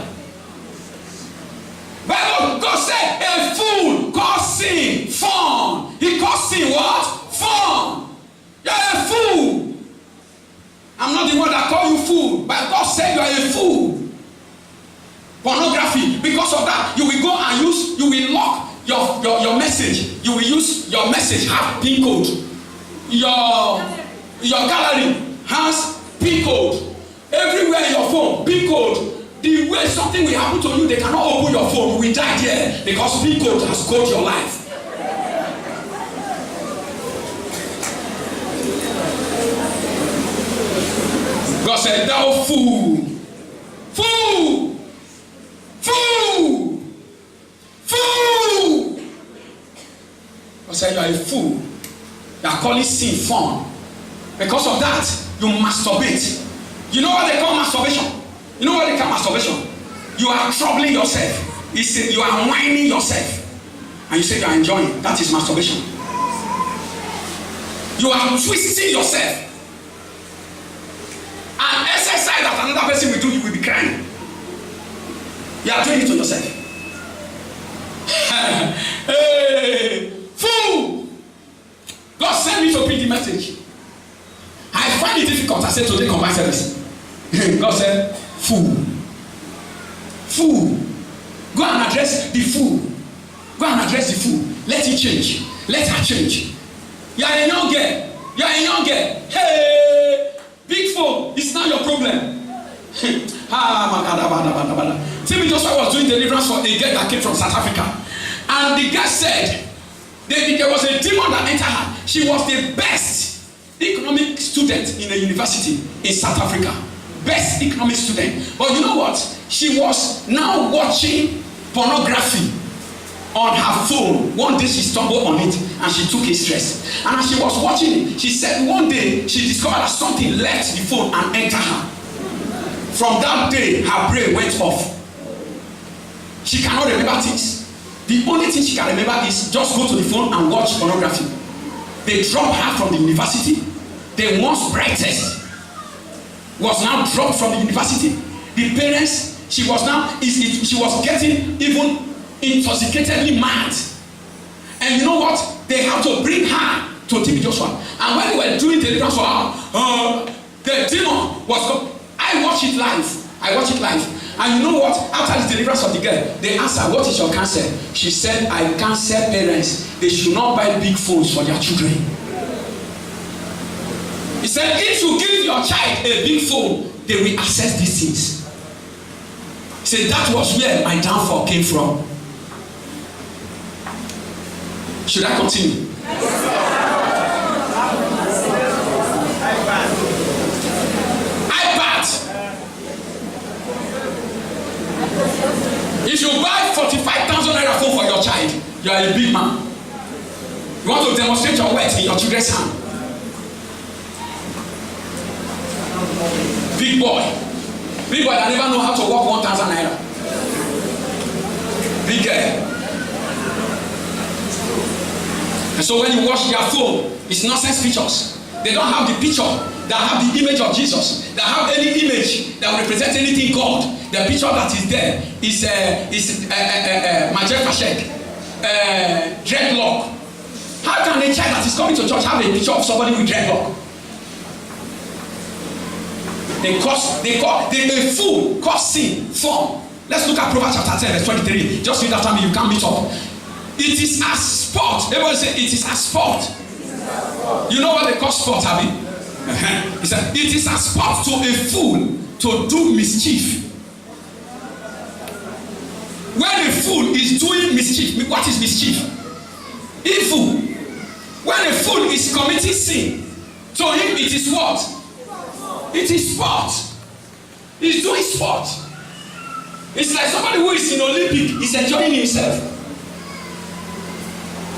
Bible, God said, a fool calls sin fun. He calls sin what? Fun. You're a fool. I'm not the one that call you fool, but God said you are a fool. Pornography. Because of that, you will go and you will lock your message. You will use your message have PIN code. Your gallery has PIN code. Everywhere in your phone, PIN code. The way something will happen to you, they cannot open your phone. You will die there because PIN code has coded your life. God said, thou fool, fool, fool, fool. God said, you are a fool. You are calling sin fun. Because of that, you masturbate. You know what they call masturbation? You know what they call masturbation? You are troubling yourself. You are whining yourself. And you say you are enjoying. That is masturbation. You are twisting yourself. An exercise that another person will do, you will be crying. You are doing it to yourself. Hey, fool! God sent me to preach the message. I find it difficult. I said today combined service. God said, fool. Fool. Go and address the fool. Go and address the fool. Let it change. Let her change. You are a young girl. You are a young girl. Hey! Big phone, it's not your problem. Timmy Joshua was doing deliverance for a girl that came from South Africa. And the girl said there was a demon that entered her. She was the best economic student in a university in South Africa. Best economic student. But you know what? She was now watching pornography on her phone. One day she stumbled on it and she took a stress. And as she was watching it, she said one day she discovered that something left the phone and entered her. From that day, her brain went off. She cannot remember things. The only thing she can remember is just go to the phone and watch pornography. They dropped her from the university. The once brightest was now dropped from the university. The parents, she was getting even intoxicatedly mad. And you know what? They had to bring her to TB Joshua. And when they were doing deliverance for her, the demon was. I watched it live. And you know what? After the deliverance of the girl, they asked her, what is your cancer? She said, I counsel parents. They should not buy big phones for their children. He said, if you give your child a big phone, they will access these things. He said, that was where my downfall came from. Should I continue? iPad. If you buy 45,000 naira phone for your child, you are a big man. You want to demonstrate your wealth in your children's hand. Big boy that never know how to walk 1,000 naira. Big girl. And so when you watch their phone, it's nonsense pictures. They don't have the picture that have the image of Jesus, that have any image that represents anything God. The picture that is there is Majek Fashek, dreadlock. How can a child that is coming to church have a picture of somebody with dreadlock? The fool cause sin form. Let's look at Proverbs chapter 10 verse 23. Just read after me, you can't meet up. It is a sport. Everybody say it is a sport. You know what they call sport, Abby? He said it is a sport to a fool to do mischief. When a fool is doing mischief, what is mischief? Evil. When a fool is committing sin, to him it is what? It is sport. He's doing sport. It's like somebody who is in Olympic is enjoying himself.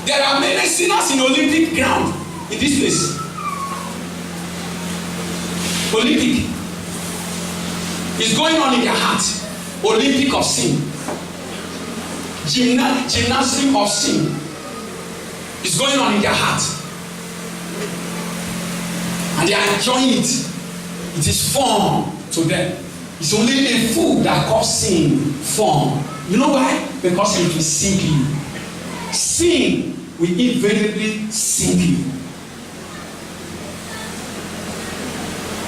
There are many sinners in Olympic ground in this place. Olympic is going on in their heart. Olympic of sin. Gymnasium of sin is going on in their heart. And they are enjoying it. It is fun to them. It's only a fool that calls sin fun. You know why? Because it will sink you. Sin will invariably sink you.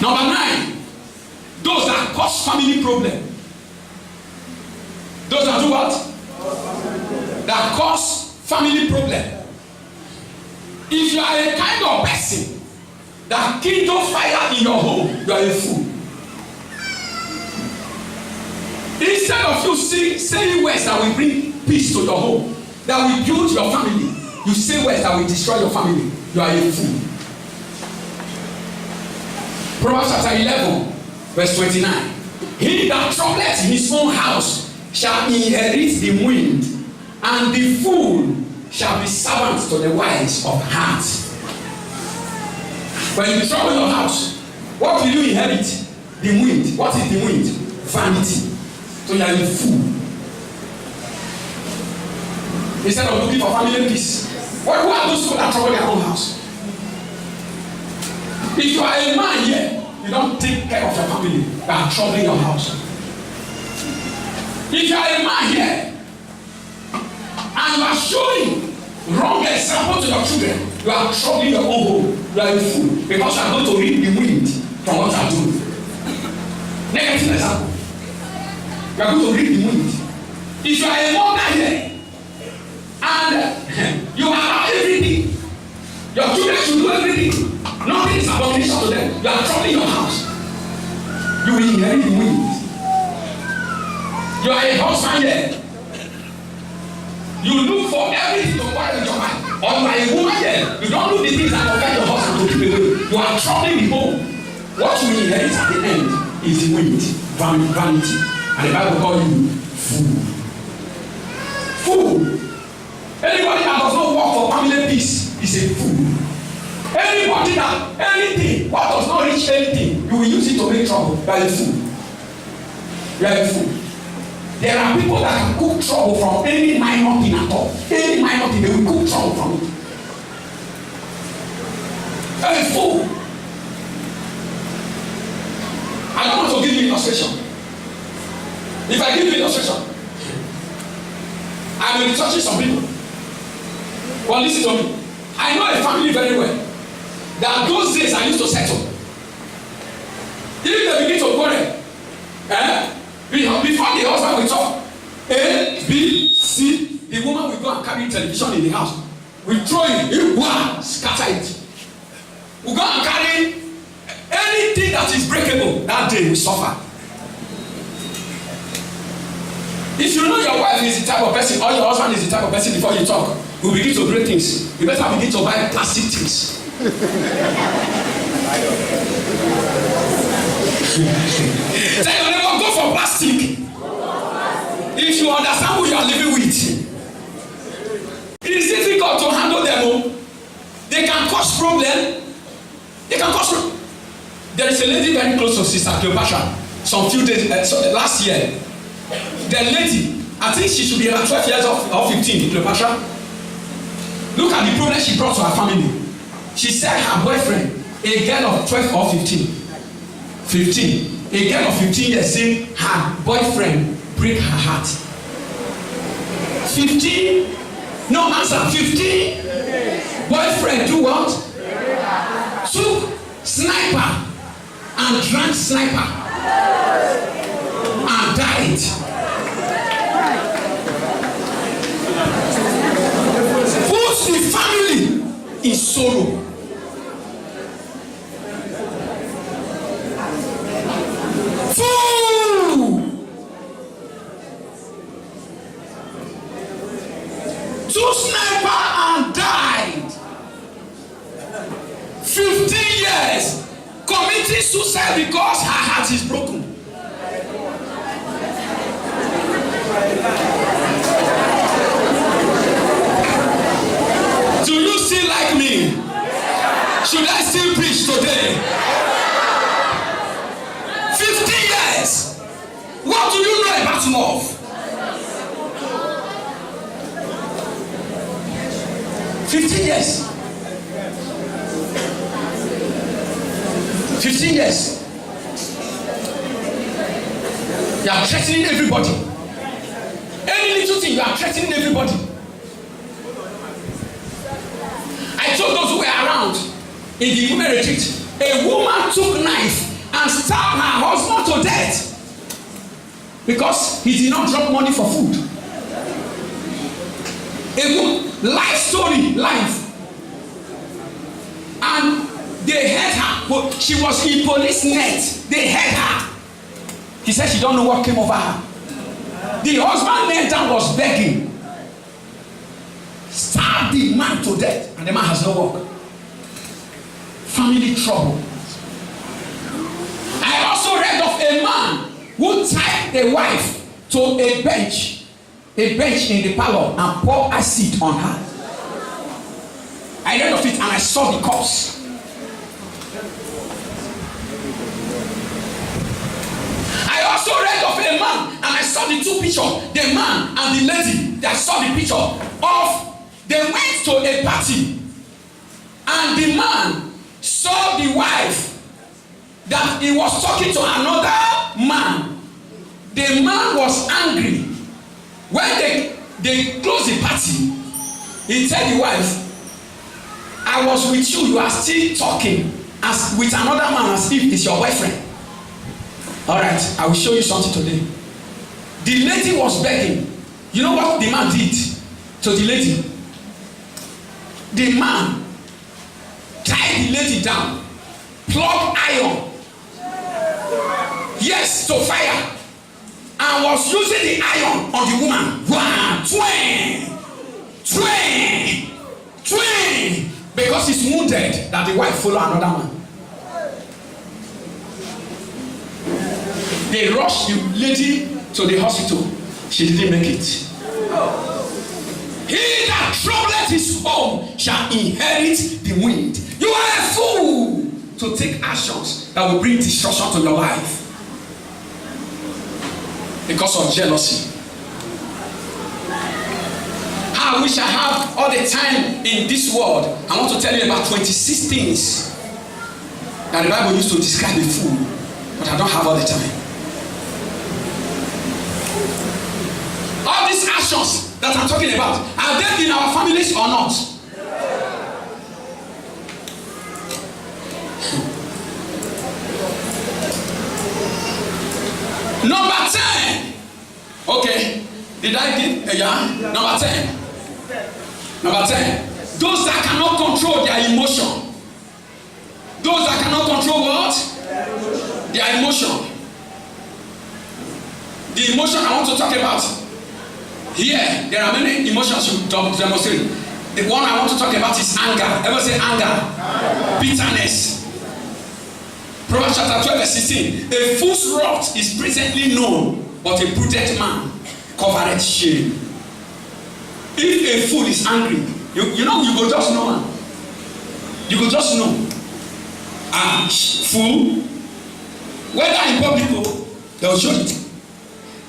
Number 9, those that cause family problem. Those that do what? That cause family problem. If you are a kind of person that kindle fire in your home, you are a fool. Instead of you saying words that will bring peace to your home, that will build your family, you say words that will destroy your family, you are a fool. Proverbs chapter 11, verse 29. He that troubleth his own house shall inherit the wind, and the fool shall be servant to the wise of heart. When you trouble your house, what will you inherit? The wind. What is the wind? Vanity. So you are a fool. Instead of looking for family peace, who are those people that trouble their own house? If you are a man here, you don't take care of your family, you are troubling your house. If you are a man here and you are showing wrong example to your children, you are troubling your own home. You are a fool because you are going to reap the wind from what you are doing. Negative example. You are going to reap the wind. If you are a mother here and you allow everything, your children should do everything. Nothing is abomination to them. You are troubling your house. You will inherit the wind. You are a husband here. You look for everything to quarrel with your wife. Or you are a woman here. You don't do the things that affect your husband to keep away. You are troubling the home. What you will inherit at the end is the wind, vanity. And the Bible calls you fool. Fool. Anybody that does not work for family peace is a fool. Anybody that anything, what does not reach anything, you will use it to make trouble. You are a fool. You are a fool. There are people that can cook trouble from any minor thing at all. Any minor thing, they will cook trouble from it. You are a fool. I don't want to give you illustration. If I give you illustration, I will be touching some people. Well, listen to me. I know a family very well. That those days I used to settle. If they begin to quarrel, before the husband will talk, A, B, C, the woman will go and carry television in the house. We throw it, scatter it. We go and carry anything that is breakable. That day we suffer. If you know your wife is the type of person, or your husband is the type of person, before you talk, we begin to break things. You better begin to buy plastic things. So you never go for plastic. If you understand who you are living with, it is difficult to handle them. They can cause problem. There is a lady very close to Sister Cleopatra. Some few days last year. The lady, I think she should be around 12 years or 15. Cleopatra. Look at the problem she brought to her family. She said her boyfriend, a girl of 12 or 15, a girl of 15 years, saying her boyfriend break her heart. 15? No answer. 15? Boyfriend do what? Took sniper and drank sniper and died. Put the family in sorrow. Fool! Two sniper and died. heart is broken. Do you still like me? Should I still preach today? 15 years. What do you know about love? 15 years. 15 years. You are threatening everybody. Any little thing, you are threatening everybody. I told those who were around in the women retreat, a woman took knife and stabbed her husband to death because he did not drop money for food. A woman, life story, life. And they held her, but she was in police net. They held her. He said she don't know what came over her. The husband knelt down, was begging. Stabbed the man to death, and the man has no work. Family trouble. I also read of a man who tied a wife to a bench in the parlor, and poured acid on her. I read of it and I saw the corpse. I also read of a man and I saw the two pictures, the man and the lady. I saw the picture of, they went to a party and the man saw the wife that he was talking to another man. The man was angry. When they closed the party, he told the wife, I was with you, you are still talking as with another man as if it's your boyfriend. Alright, I will show you something today. The lady was begging. You know what the man did to the lady? The man tied the lady down, plugged iron, yes, to fire, and was using the iron on the woman. One, twin, because he's wounded that the wife followed another man. They rushed the lady to the hospital. She didn't make it. He that troubleth his home shall inherit the wind. You are a fool to take actions that will bring destruction to your life because of jealousy. How we shall have all the time in this world. I want to tell you about 26 things that the Bible used to describe a fool, but I don't have all the time. All these actions that I'm talking about, are they in our families or not? Number 10. Okay. Did I give? Yeah. Number 10. Number 10. Those that cannot control their emotion. Those that cannot control what? Their emotion. The emotion I want to talk about. Here, there are many emotions you demonstrate. The one I want to talk about is anger. Everyone say anger. Bitterness. Proverbs chapter 12 verse 16. A fool's wrath is presently known, but a prudent man covereth shame. If a fool is angry, you know, you go just know. You go just know. Fool, whether in public, they will show it.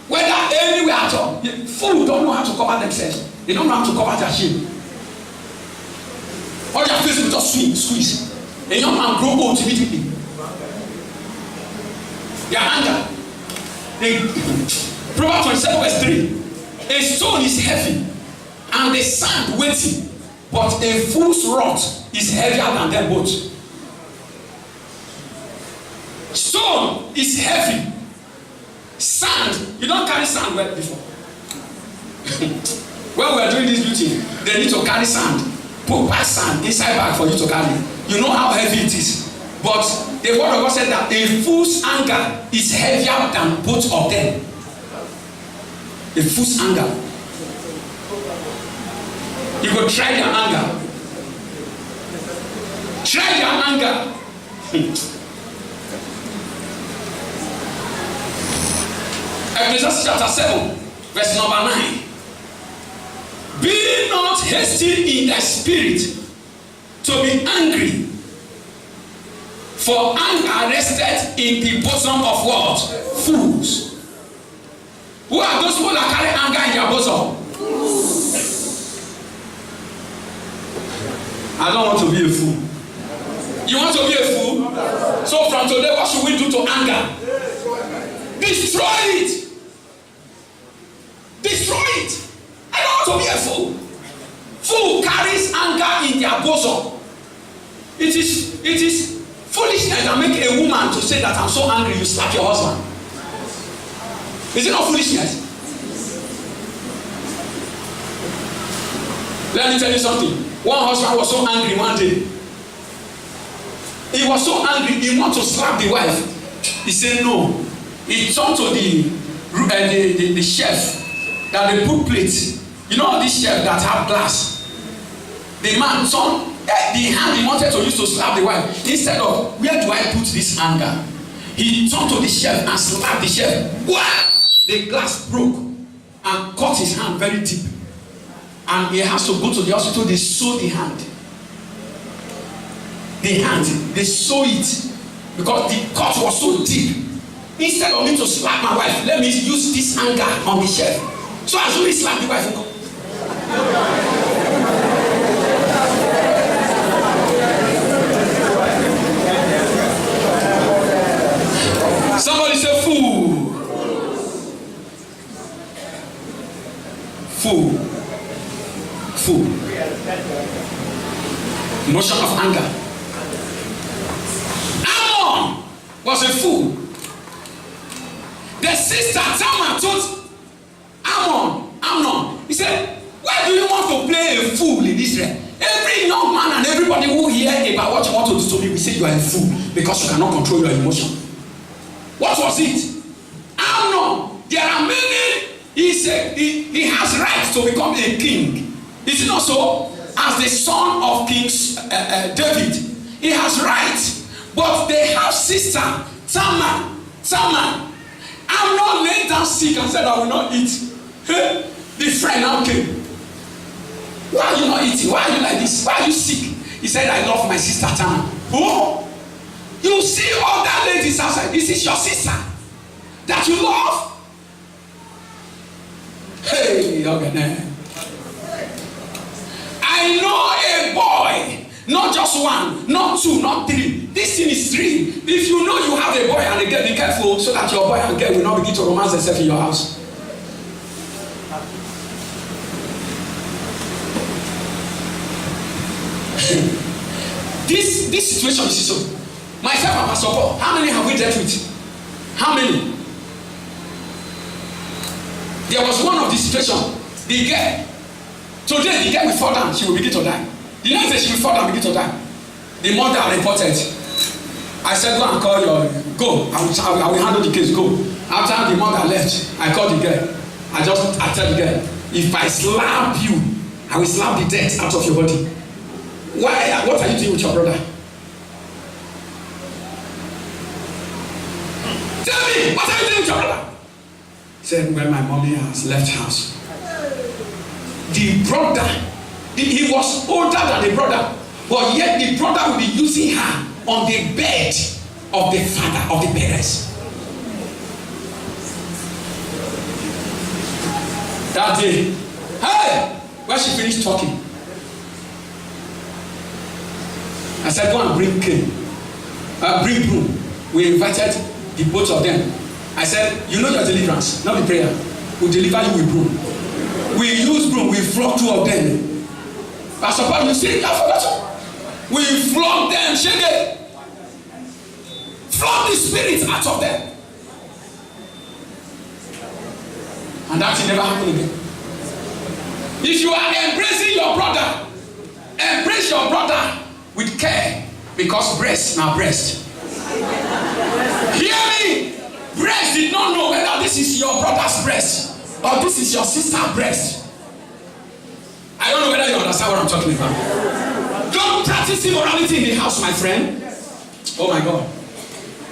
Whether anywhere at all, fools don't know how to cover themselves. They don't know how to cover their shame. All their face will just squeeze. A young man grow old immediately. Their anger. Proverbs 27 verse 3. A stone is heavy and the sand weighty, but a fool's wrath is heavier than them both. Stone is heavy. Sand, you don't carry sand well before. When we are doing this beauty, they need to carry sand, put sand inside bag for you to carry. You know how heavy it is. But the word of God said that a fool's anger is heavier than both of them. A fool's anger. You go try their anger. Try their anger. Ecclesiastes chapter 7, verse number 9. Be not hasty in thy spirit to be angry, for anger rested in the bosom of what? Fools. Who are those people that carry anger in their bosom? I don't want to be a fool. You want to be a fool? So from today, what should we do to anger? Destroy it. Destroy it. I don't want to be a fool. Fool carries anger in their bosom. It is foolishness that make a woman to say that I'm so angry, you slap your husband. Is it not foolishness? Let me tell you something. One husband was so angry one day. He was so angry, he wanted to slap the wife. He said no. He turned to the chef that they put plates. You know this chef that have glass. The man turned the hand he wanted to use to slap the wife. Instead of, where do I put this anger? He turned to the chef and slapped the chef. What? The glass broke and cut his hand very deep. And he has to go to the hospital. They sew the hand. They sew it because the cut was so deep. Instead of me to slap my wife, let me use this anger on the chef. So as soon as he slapped the wife, somebody say fool. Fool. Fool. Emotion of anger. Ammon was a fool. The sister Tamar told Amnon, he said, why do you want to play a fool in Israel? Every young man and everybody who hear about what you want to do to me will say you are a fool because you cannot control your emotion. What was it? Amnon, there are many. He said he has rights to become a king. Is it not so? As the son of King David, he has rights. But they have sister Tamar. Amnon laid down sick and said, I will not eat. The friend now came. Why are you not eating? Why are you like this? Why are you sick? He said, I love my sister Tamar. Oh, you see all that ladies outside. This is your sister that you love. Hey, okay. I know a boy, not just one, not two, not three. This thing is three. If you know you have a boy and a girl, be careful so that your boy and girl will not begin to romance themselves in your house. This situation is so. Myself and Pastor Paul, how many have we dealt with? How many? There was one of the situation. The girl. Today the girl will fall down, she will begin to die. The next day she will fall down, begin to die. The mother reported. I said, go and call your, go. I will handle the case, go. After the mother left, I called the girl. I tell the girl, if I slap you, I will slap the death out of your body. Why? What are you doing with your brother? Tell me, what are you doing with your brother? He said, when my mommy has left house. The brother, he was older than the brother, but yet the brother will be using her on the bed of the father, of the parents. That day, hey, when she finished talking, I said, go and bring cane, bring broom. We invited the both of them. I said, you know your deliverance, not the prayer. We'll deliver you with broom. We use broom, we flog two of them. Pastor Paul, you see, I forgot. We flog them, shake it. Flog the spirits out of them. And that will never happen again. If you are embracing your brother, embrace your brother with care, because breast now breast. Hear me. Breast did not know whether this is your brother's breast or this is your sister's breast. I don't know whether you understand what I'm talking about. Don't practice immorality in the house, my friend. Oh my God.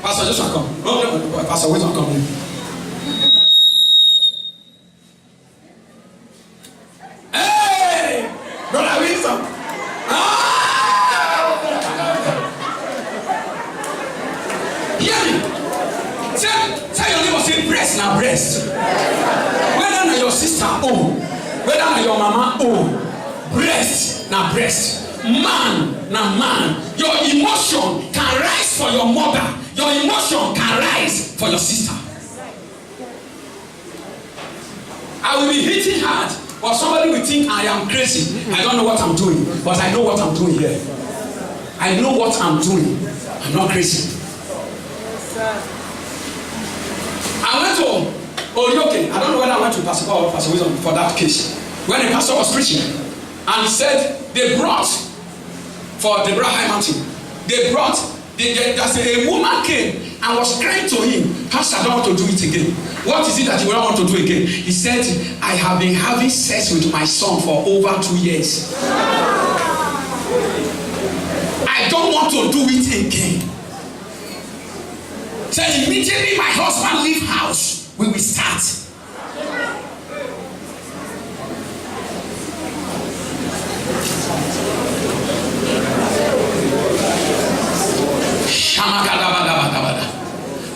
Pastor, just come. No, Pastor, wait, come. Tell your neighbor, say breast na breast. Whether na your sister whether na your mama breast na breast. Man na man. Your emotion can rise for your mother. Your emotion can rise for your sister. I will be hitting hard, but somebody will think I am crazy. I don't know what I'm doing, but I know what I'm doing here. I know what I'm doing. I'm not crazy. I went to Oyoke. I don't know whether I went to Pastor Paul or Pastor Wisdom for that case. When the pastor was preaching, and he said they brought for Deborah High Mountain. They brought. A woman came and was crying to him, Pastor, I don't want to do it again. What is it that you don't want to do again? He said, I have been having sex with my son for over 2 years. I don't want to do it again. So immediately my husband leave house, we will start.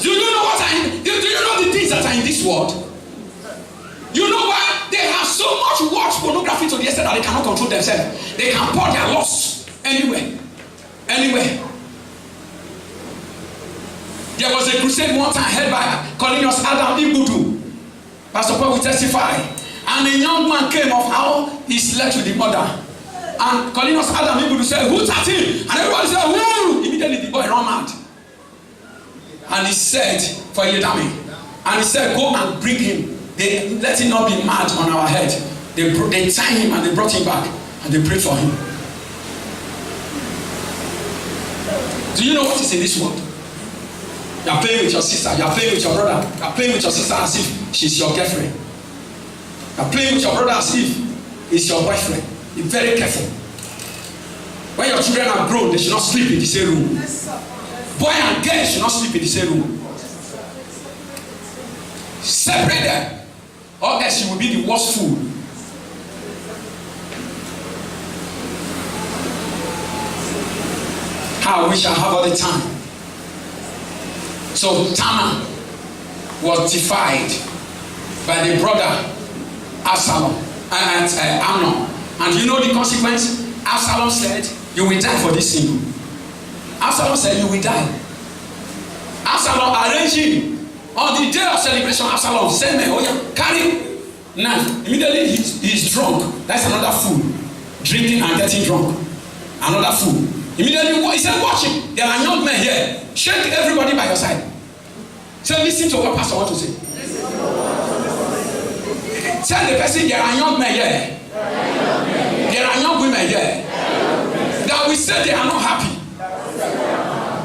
Do you know the things that are in this world? You know why? They have so much watch pornography to the extent that they cannot control themselves. They can pour their lust anywhere. There was a crusade one time held by Cornelius Adam Ibudu. Pastor Paul will testify. And a young man came of how he slept with the mother. And Cornelius Adam Ibudu said, who touched him? And everybody said, who? Immediately the boy ran mad. And he said, for Yedami, and he said, go and bring him. They let him not be mad on our head. They tied him and they brought him back and they prayed for him. Do you know what is in this world? You are playing with your sister, you are playing with your brother, you are playing with your sister as if she's your girlfriend. You are playing with your brother as if he's your boyfriend. Be very careful. When your children are grown, they should not sleep in the same room. Boy and girl should not sleep in the same room. Separate them, or else you will be the worst fool. How we shall have all the time. So Tamar was defied by the brother Absalom and Amnon. And you know the consequence? Absalom said, you will die for this sin. Absalom said, you will die. Absalom arranged him. On the day of celebration, Absalom said, oh yeah, carry knife. Immediately he's drunk. That's another fool. Drinking and getting drunk. Another fool. Immediately he said, watch him. There are young men here. Shake everybody by your side. So listen to what Pastor wants to say. Tell the person there are young men here. There are young women here. That we say they are not happy.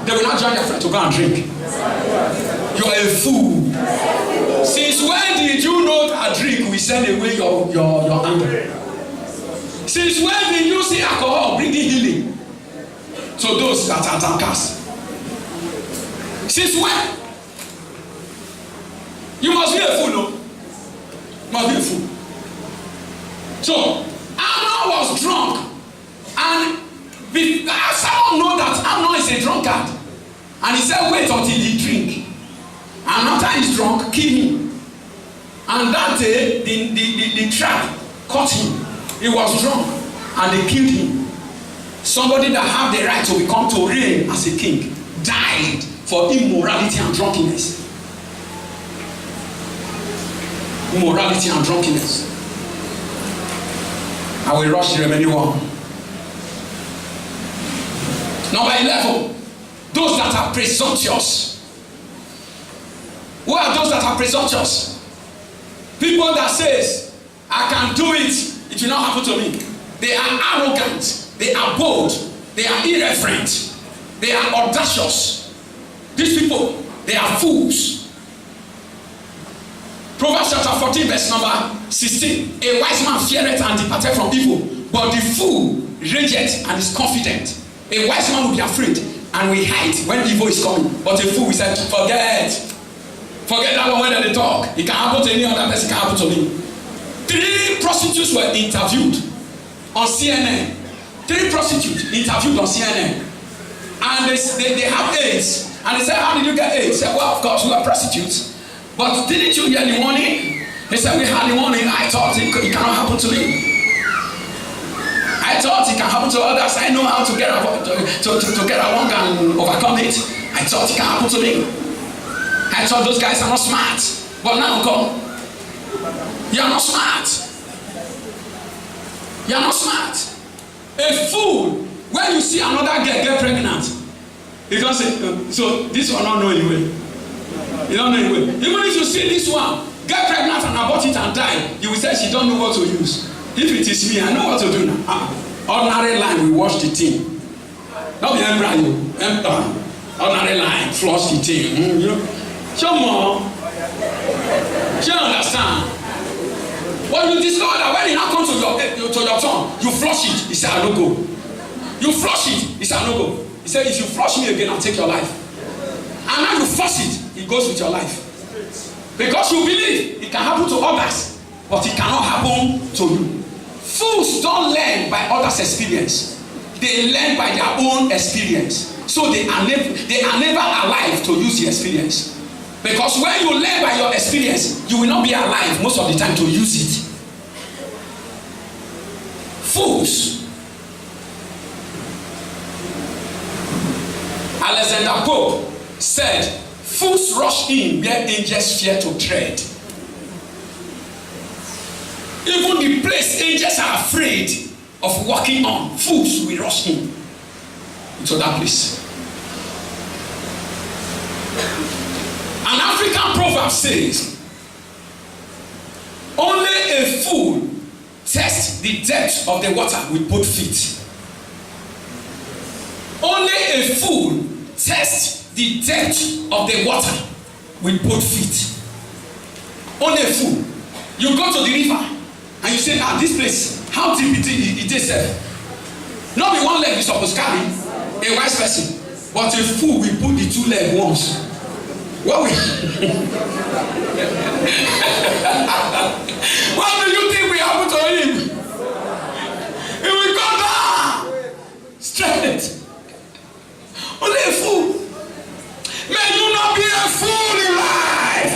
They will not join their friend to go and drink. You are a fool. Since when did you know that drink will send away your anger? Since when did you see alcohol bringing healing to those that are drunkards? Since when? You must be a fool, no? You must be a fool. So Amnon was drunk, and someone know that Amnon is a drunkard, and he said, wait until he drink, and after he's drunk, kill him. And that day, the trap caught him. He was drunk, and they killed him. Somebody that had the right to become to reign as a king died for immorality and drunkenness. Immorality and drunkenness. I will rush the remaining one. Number 11, those that are presumptuous. Who are those that are presumptuous? People that says, I can do it, it will not happen to me. They are arrogant, they are bold, they are irreverent, they are audacious. These people, they are fools. Proverbs chapter 14 verse number 16. A wise man feareth and departeth from evil, but the fool rageth and is confident. A wise man will be afraid and will hide when evil is coming, but a fool will say, forget that one when they talk. It can happen to any other person, it can happen to me. 3 prostitutes were interviewed on CNN. 3 prostitutes interviewed on CNN, and they have AIDS, and they said, how did you get AIDS? They said, well, of course, we are prostitutes. But didn't you hear the warning? He said, we had the warning. I thought it cannot happen to me. I thought it can happen to others. I know how to get along and overcome it. I thought it can happen to me. I thought those guys are not smart. But now come. You are not smart. You are not smart. A fool, when you see another girl get pregnant, you don't say, so this one don't know anyway. You don't know anyway. Even if you see this one get pregnant and abort it and die, you will say she don't know what to use. If it is me, I know what to do now. Ordinary line, we wash the thing. Not be embryo. Ordinary line, flush the thing. Show more. You understand? But you discover that when it now comes to your tongue, you flush it. He said, I don't go. You flush it. He said, I don't go. He said, if you flush me again, I'll take your life. And now you flush it, it goes with your life. Because you believe it can happen to others, but it cannot happen to you. Fools don't learn by others' experience. They learn by their own experience. So they are never alive to use the experience. Because when you learn by your experience, you will not be alive most of the time to use it. Fools. Alexander Pope said, fools rush in where angels fear to tread. Even the place angels are afraid of walking on, fools will rush in into that place. An African proverb says, only a fool tests the depth of the water with both feet. Only a fool tests the depth of the water with both feet. Only a fool. You go to the river and you say, this place, how deep it is. Not be one leg is supposed to carry a wise person, but a fool will put the two legs once. What do you think will happen to him? He will go down straight. Only a fool. May you not be a fool in life.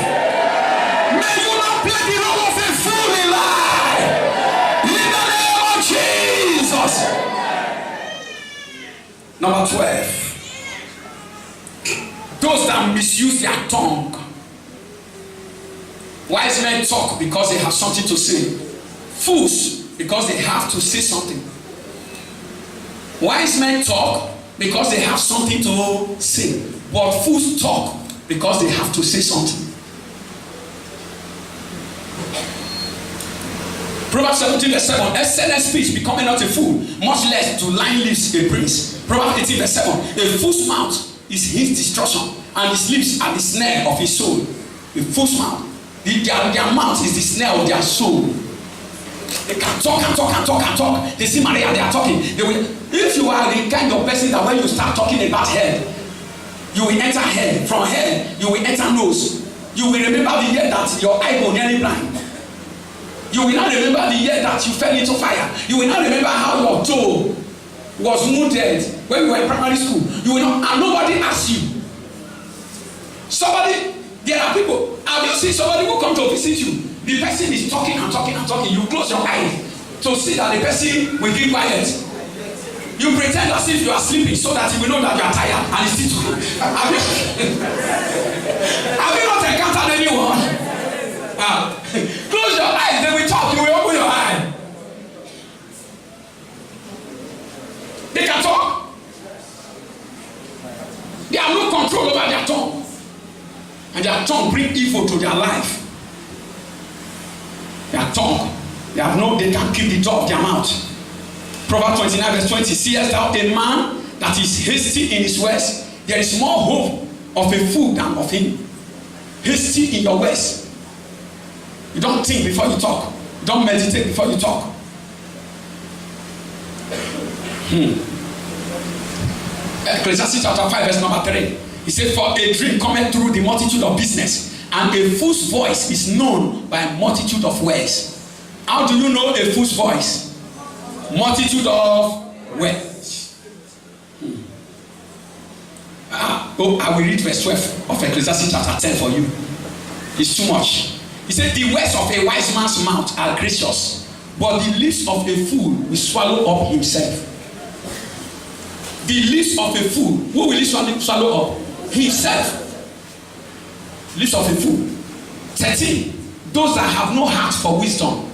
May you not play the role of a fool in life. In the name of Jesus. Number 12. Those that misuse their tongue. Wise men talk because they have something to say. Fools because they have to say something. Wise men talk because they have something to say. But fools talk because they have to say something. Proverbs 17 verse 7. Excellent speech becoming not a fool, much less to lying lips a prince. Proverbs 18 verse 7. A fool's mouth is his destruction, and his lips are the snare of his soul. A fool's mouth. Their mouth is the snare of their soul. They can talk and talk and talk and talk. They see Maria, they are talking. They will, if you are the kind of person that when you start talking about head, you will enter head. From head, you will enter nose. You will remember the year that your eye was nearly blind. You will not remember the year that you fell into fire. You will not remember how your toe was wounded when you were in primary school. You will not, and nobody asked you. Somebody, there are people, have you seen somebody who come to visit you? The person is talking and talking and talking. You close your eyes to see that the person will keep quiet. You pretend as if you are sleeping so that he will know that you are tired and he's still talking. Have you not encountered anyone? Close your eyes, they will talk, you will open your eye. They can talk. They have no control over their tongue. And their tongue bring evil to their life. Their tongue, they can't keep the door of their mouth. Proverbs 29 verse 20. Seest thou a man that is hasty in his words? There is more hope of a fool than of him. Hasty in your words. You don't think before you talk. You don't meditate before you talk. Ecclesiastes chapter 5 verse number 3. He said, for a dream cometh through the multitude of business, and a fool's voice is known by a multitude of words. How do you know a fool's voice? Multitude of words. I will read verse 12 of Ecclesiastes chapter 10 for you. It's too much. He said, the words of a wise man's mouth are gracious, but the lips of a fool will swallow up himself. The lips of a fool, who will he swallow up? Himself. Lips of a fool. 13. Those that have no heart for wisdom.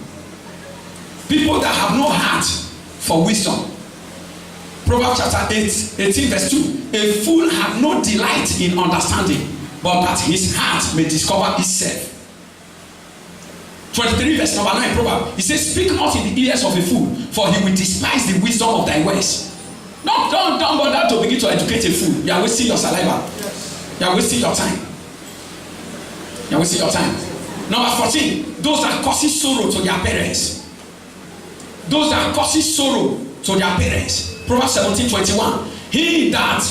People that have no heart for wisdom. Proverbs chapter 18 verse 2. A fool hath no delight in understanding, but that his heart may discover itself. 23 verse number 9 Proverbs. He says, speak not in the ears of a fool, for he will despise the wisdom of thy words. No, don't bother to begin to educate a fool. You are wasting your saliva. You are wasting your time. You are wasting your time. Number 14. Those that causes sorrow to their parents. Those that causes sorrow to their parents. Proverbs 17:21. He that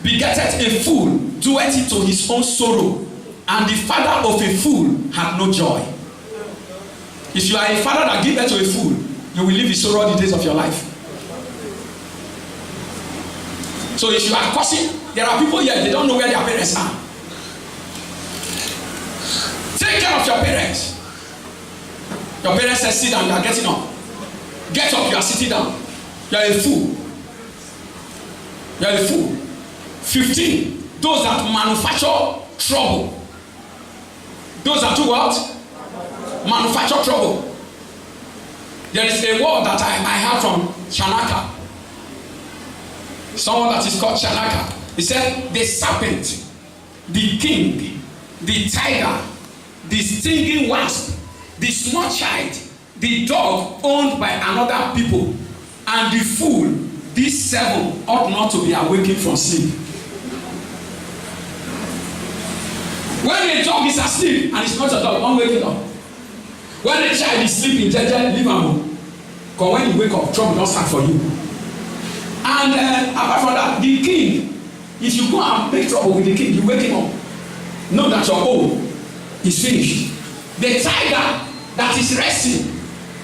begetteth a fool doeth it to his own sorrow, and the father of a fool hath no joy. If you are a father that give birth to a fool, you will live in sorrow all the days of your life. So if you are cursing, there are people here, they don't know where their parents are. Take care of your parents. Your parents say sit down, you are getting up. Get up, you are sitting down. You are a fool. You are a fool. 15. Those that manufacture trouble. Those that do what? Manufacture trouble. There is a word that I heard from Shanaka. Someone that is called Shanaka. He said, the serpent, the king, the tiger, the stinging wasp, the small child, the dog owned by another people, and the fool, these 7 ought not to be awakened from sleep. When a dog is asleep and it's not a dog, don't wake it up. When a child is sleeping, leave him alone. Because when you wake up, trouble don't start for you. And apart from that, the king, if you go and make trouble with the king, you wake him up. Know that your own is finished. The tiger that is resting,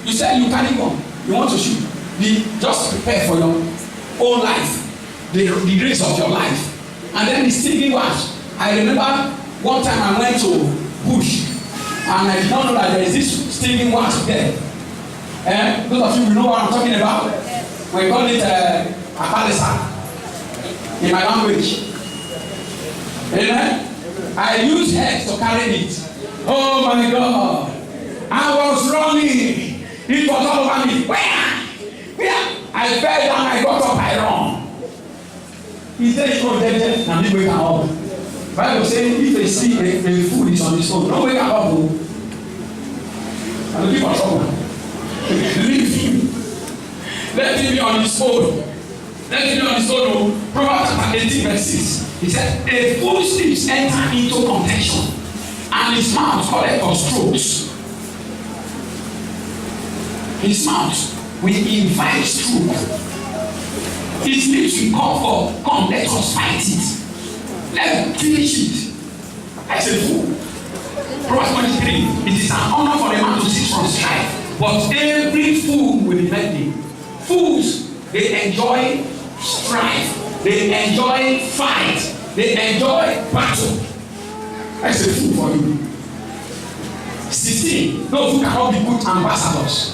you say you carry on, you want to shoot. Just prepare for your own life, the race of your life. And then the stinging wasp. I remember one time I went to bush and I did not know that there is this stinging wasp there. Those of you know what I'm talking about. We call it apalisa in my language. Amen. I use head to carry it. Oh my God! I was running. It was all over me. Where? I fell down. I got up. I run. He said, "Oh, now me wake up." Bible say if they see a fool is on his own, don't wake up. I'm looking for trouble. Leave him. Let him be on his own. Let him be on his own. Proverbs 18 verse 6. He said, a fool's lips enter into contention, and his mouth calleth for strokes. His mouth will invite truth. His lips will call for, come, let us fight it. Let's finish it. I said, fool. Proverbs 23. It is an honor for a man to cease from strife, but every fool will be mending. Fools, they enjoy strife, they enjoy fight, they enjoy battle. I said, fool for you. 16. Those who cannot be good ambassadors.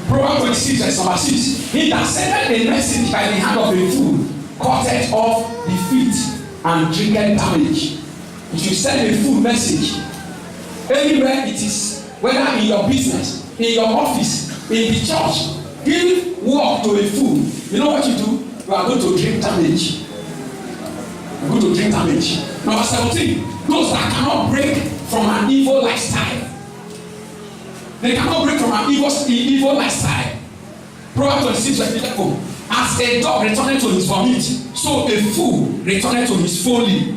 Proverbs 26 verse number 6. He that sendeth a message by the hand of a fool cutteth off the feet and drinketh damage. If you send a fool message, anywhere it is, whether in your business, in your office, in the church, give work to a fool. You know what you do? You are going to drink damage. You are going to drink damage. Number 17. Those that cannot break from an evil lifestyle. They cannot break from an evil lifestyle. Proverbs 26 verse 11. As a dog returned to his vomit, so a fool returned to his folly.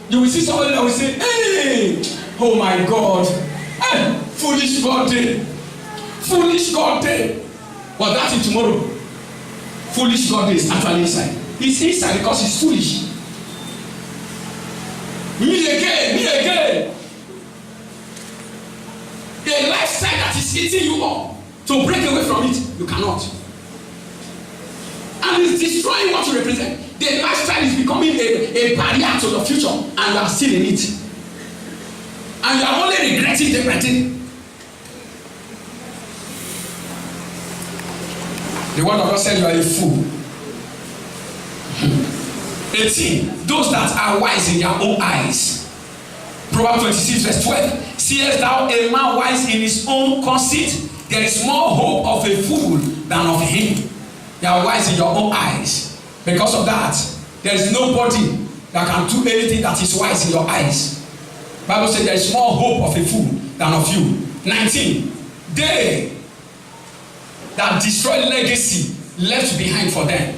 You will see somebody that will say, hey, oh my God, hey, foolish God day. Foolish God day. But that's in tomorrow. Foolish God day is actually inside. He's inside because he's foolish. Me again. A lifestyle that is eating you up, to break away from it, you cannot. And it's destroying what you represent. The lifestyle is becoming a barrier to your future, and you are still in it. and you are only regretting the thing. The word of God said you are a fool. 18. Those that are wise in their own eyes. Proverbs 26 verse 12. Seest thou a man wise in his own conceit? There is more hope of a fool than of him. You are wise in your own eyes. Because of that, there is nobody that can do anything that is wise in your eyes. Bible says there is more hope of a fool than of you. 19. They that destroy legacy left behind for them.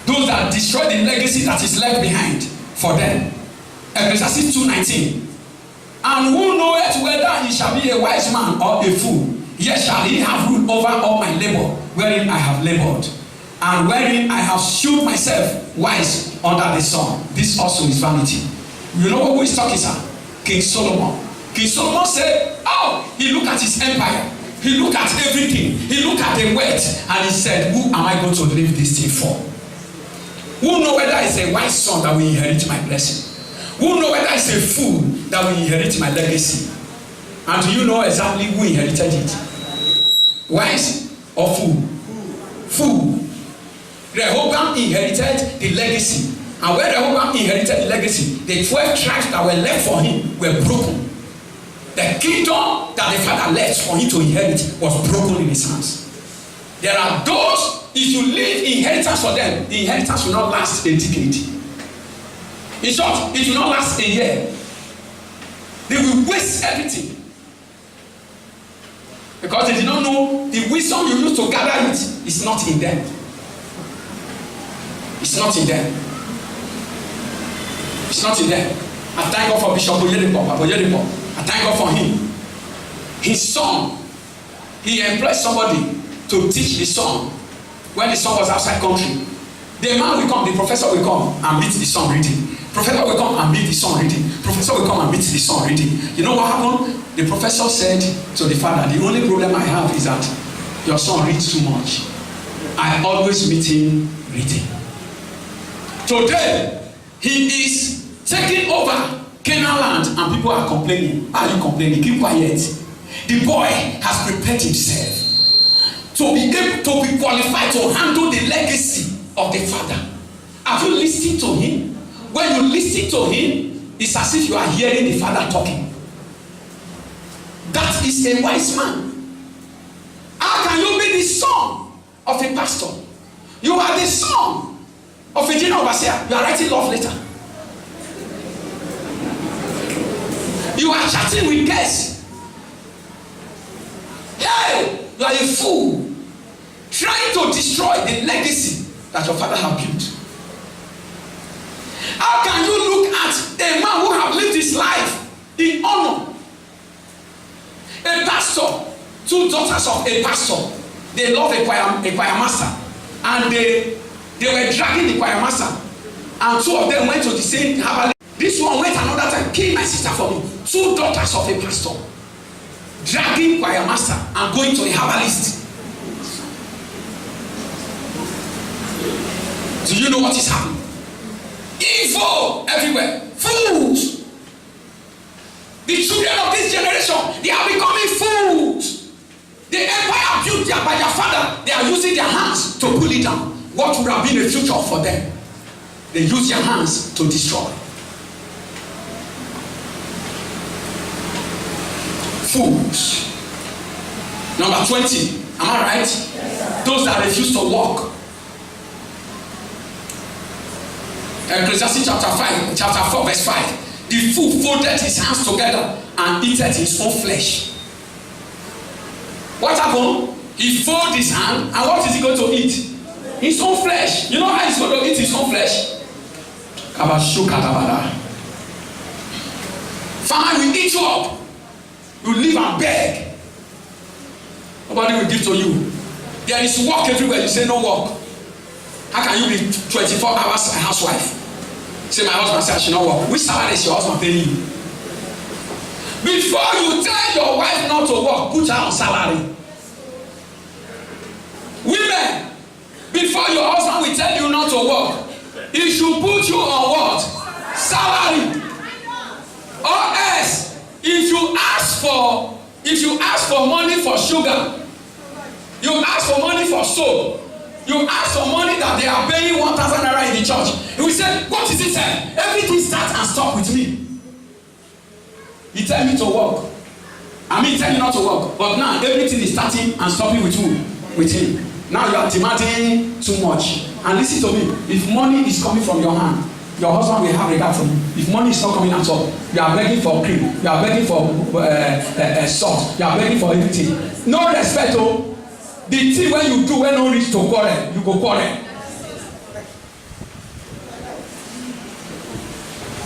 Those that destroy the legacy that is left behind for them. Ecclesiastes 2:19. And who knoweth whether he shall be a wise man or a fool? Yet shall he have rule over all my labor, wherein I have labored, and wherein I have shewed myself wise under the sun. This also is vanity. You know who is talking, sir? King Solomon. King Solomon said, oh, he looked at his empire. He looked at everything. He looked at the wealth, and he said, who am I going to leave this thing for? Who know whether it's a wise son that will inherit my blessing? Who know whether it's a fool that will inherit my legacy? And do you know exactly who inherited it? Wise or fool? Fool. Rehoboam inherited the legacy. And when Rehoboam inherited the legacy, the 12 tribes that were left for him were broken. The kingdom that the father left for him to inherit was broken in his hands. There are those, if you leave inheritance for them, the inheritance will not last a decade. In short, it will not last a year. They will waste everything. Because they did not know the wisdom you use to gather it is not in them. It's not in them. It's not in them. I thank God for Bishop Oyedepo. I thank God for him. His son, he employed somebody to teach the son when the son was outside country. The man will come, the professor will come and meet the son reading. Professor will come and meet the son reading. Professor will come and meet the son reading. You know what happened? The professor said to the father, the only problem I have is that your son reads too much. I always meet him reading. Today, he is taking over Canaan land and people are complaining. Are you complaining? Keep quiet. The boy has prepared himself to be able to be qualified to handle the legacy of the father. Are you listening to him? When you listen to him, it's as if you are hearing the father talking. That is a wise man. How can you be the son of a pastor? You are the son of a general overseer. You are writing love letter. You are chatting with guests. Hey, you are a fool. Trying to destroy the legacy that your father has built. How can you look at a man who has lived his life in honor? A pastor, two daughters of a pastor, they love a choir master, and they were dragging the choir master, and two of them went to the same herbalist. This one went another time, kill my sister for me. Two daughters of a pastor dragging choir master and going to a herbalist. Do you know what is happening? Evil everywhere. Fools. The children of this generation, they are becoming fools. The empire built by their father, they are using their hands to pull it down. What would have been a future for them? They use their hands to destroy. Fools. Number 20. Am I right? Yes, those that refuse to walk. Ecclesiastes chapter 4 verse 5. The fool folded his hands together and eateth his own flesh. What happened? He folded his hand, and what is he going to eat? His own flesh. You know how he's going to eat his own flesh? Fine, we eat you up. You live and beg. Nobody will give to you. There is work everywhere. You say no work. How can you be 24 hours a housewife? Say my husband said I should not work. Which salary is your husband paying you? Before you tell your wife not to work, put her on salary. Women, before your husband will tell you not to work, he should put you on what? Salary. Or else if you ask for money for sugar, you ask for money for soap, you ask for money that they are paying 1,000 naira in the church, he will say, what is it, sir? Everything starts and stop with me. He tell me to work. I mean, tell you not to work, but now everything is starting and stopping with who? With him. Now you are demanding too much. And listen to me, if money is coming from your hand, your husband will have regard for you. If money is not coming at all, you are begging for cream, you are begging for salt, you are begging for everything. No respect, oh. The thing when you do when no reach to quarrel, you go quarrel.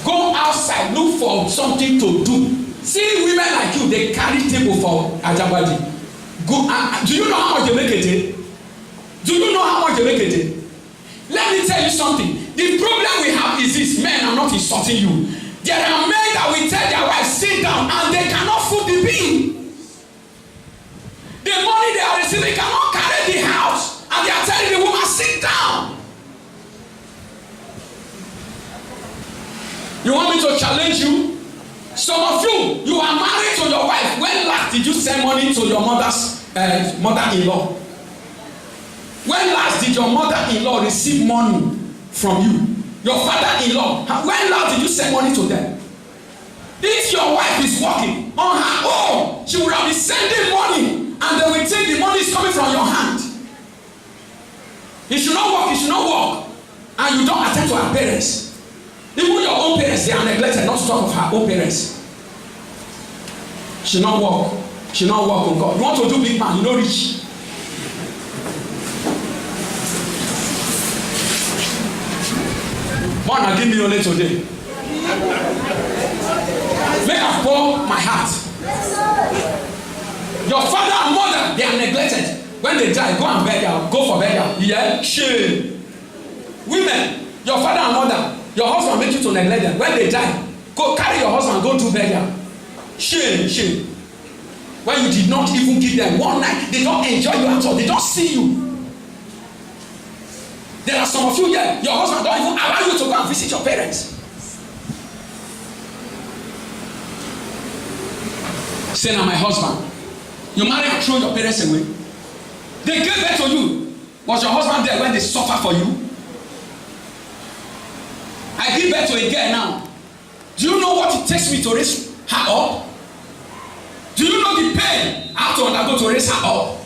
Go outside, look for something to do. See women like you, they carry table for Ajabadi. Go. Do you know how much they make a day? Do you know how much they make a day? Let me tell you something. The problem we have is this: men are not insulting you. There are men that will tell their wives sit down and they cannot foot the bill. The money they are receiving cannot carry the house, and they are telling the woman sit down. You want me to challenge you? Some of you are married to your wife. When last did you send money to your mother's mother-in-law? When last did your mother-in-law receive money from you? Your father-in-law, when last did you send money to them? If your wife is working on her own, she would have been sending money, and they will think the money is coming from your hand. You should not work, and you don't attend to her parents. Even your own parents, they are neglected, not to talk of her own parents. She not work on God. You want to do big man, you know rich. Mona, give me only today. Make her pour my heart. Your father and mother, they are neglected. When they die, go and burial. Go for burial. Yeah, shame. Women, your father and mother, your husband make you to neglect them. When they die, go carry your husband, go do burial. Shame. When you did not even give them one night, they don't enjoy you at all. They don't see you. There are some of you here, your husband don't even allow you to go and visit your parents. Say, now my husband, you marry and throw your parents away. They gave birth to you. Was your husband there when they suffer for you? I give birth to a girl now. Do you know what it takes me to raise her up? Do you know the pain I have to undergo to raise her up?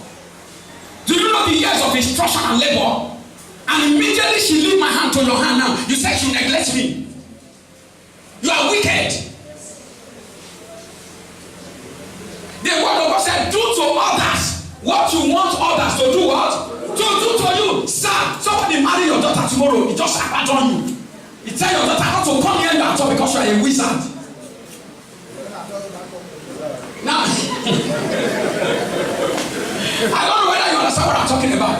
Do you know the years of instruction and labor? And immediately she leave my hand to your hand now. You said she neglects me. You are wicked. The word of God said, do to others what you want others to do what? To do to you. Sir, somebody marry your daughter tomorrow. He just abandon you. He tell your daughter not to come here at all because you are a wizard. Now, I don't know whether you understand what I'm talking about.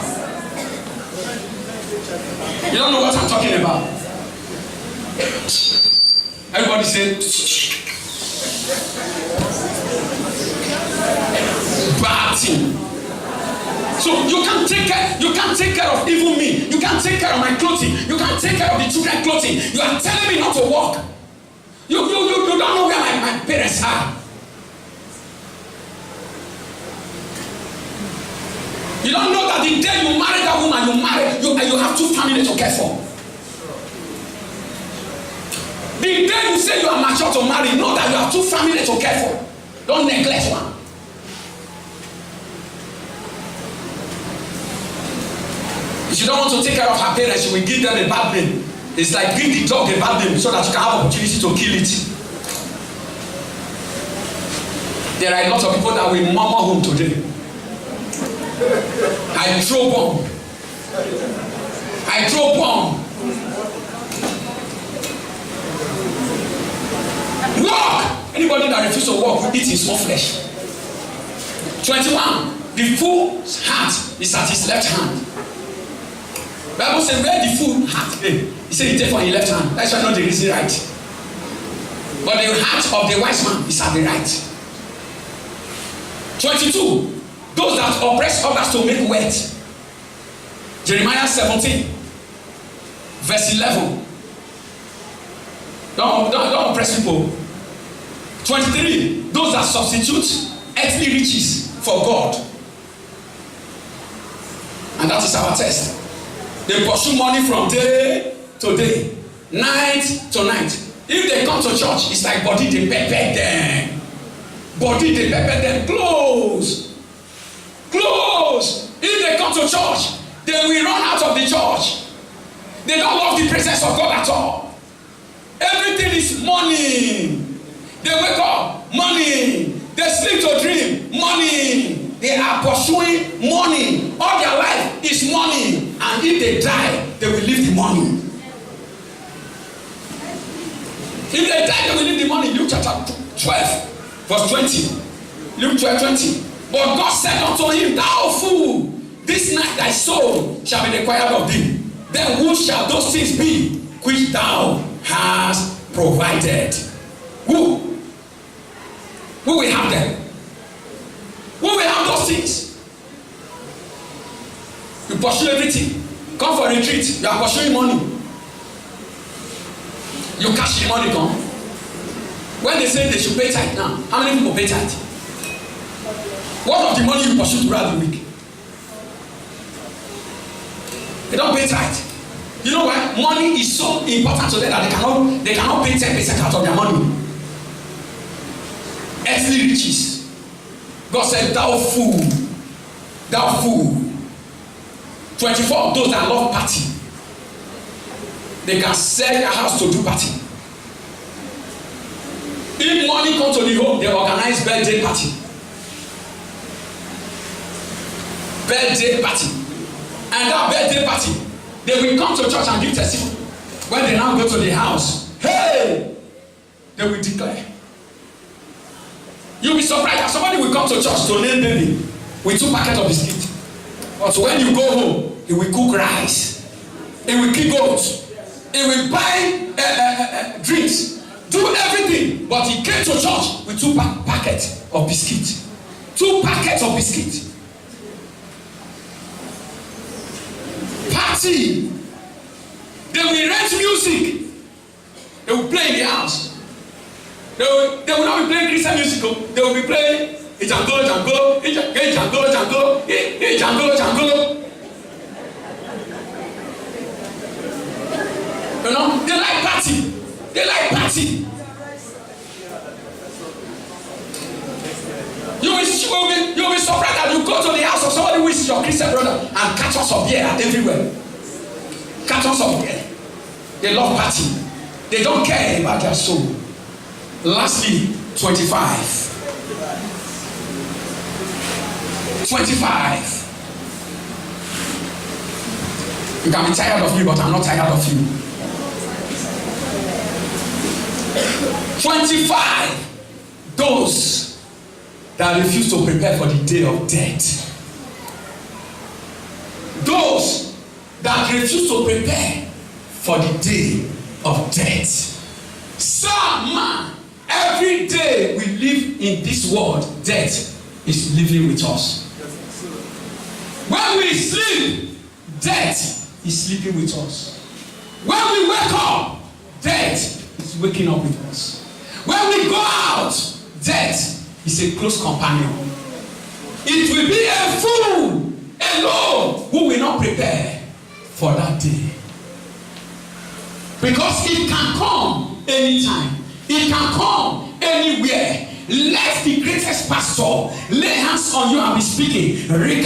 You don't know what I'm talking about. Everybody say, bad thing. So you can't take care of even me. You can't take care of my clothing. You can't take care of the children's clothing. You are telling me not to walk. You don't know where my parents are. You don't know that the day you marry that woman, you have two families to care for. The day you say you are mature to marry, know that you have two families to care for. Don't neglect one. If you don't want to take care of her parents, you will give them a bad name. It's like give the dog a bad name so that you can have opportunity to kill it. There are a lot of people that will murmur home today. I throw bomb. Walk. Anybody that refuses to walk will eat his small flesh. 21. The fool's heart is at his left hand. Bible says where the fool heart is. He said he take for his left hand. That's why not the reason right. But the heart of the wise man is at the right. 22. Those that oppress others to make wealth. Jeremiah 17, verse 11. Don't oppress people. 23, those that substitute earthly riches for God. And that is our test. They pursue money from day to day, night to night. If they come to church, it's like body they pepper them. Body they pepper them. Close. If they come to church, they will run out of the church. They don't love the presence of God at all. Everything is money. They wake up, money. They sleep to dream, money. They are pursuing money. All their life is money. And if they die, they will leave the money. If they die, they will leave the money. Luke chapter 12, verse 20. Luke 12:20. But God said unto him, thou fool, this night thy soul shall be required of thee. Then who shall those things be which thou hast provided? Who will have them? Who will have those things? You pursue everything. Come for retreat. You are pursuing money. You cash the money, come. When they say they should pay tithe now, how many people pay tithe? What of the money you pursue throughout the week? They don't pay tithe. You know why? Money is so important to them that they cannot pay 10% out of their money. Earthly riches. God said, thou fool. 24, those that love party. They can sell their house to do party. If money comes to the home, they organize birthday party. And that birthday party, they will come to church and give testimony. When they now go to the house, hey, they will declare. You'll be surprised that somebody will come to church to name baby with 2 packets of biscuit. But when you go home, he will cook rice. He will keep goats. He will buy drinks. Do everything. But he came to church with 2 packets of biscuit. 2 packets of biscuit. Party. They will rent music. They will play in the house. They will not be playing Christian music. They will be playing Django. You know, they like party. You'll be surprised that you go to the house of somebody who is your Christian brother and cartons of beer everywhere. Cartons of beer. They love party. They don't care about their soul. Lastly, 25. You can be tired of me, but I'm not tired of you. 25. Those that refuse to prepare for the day of death. Those that refuse to prepare for the day of death. Some man, every day we live in this world, death is living with us. When we sleep, death is sleeping with us. When we wake up, death is waking up with us. When we go out, death is a close companion. It will be a fool alone who will not prepare for that day. Because it can come anytime. It can come anywhere. Let the greatest pastor lay hands on you and be speaking. When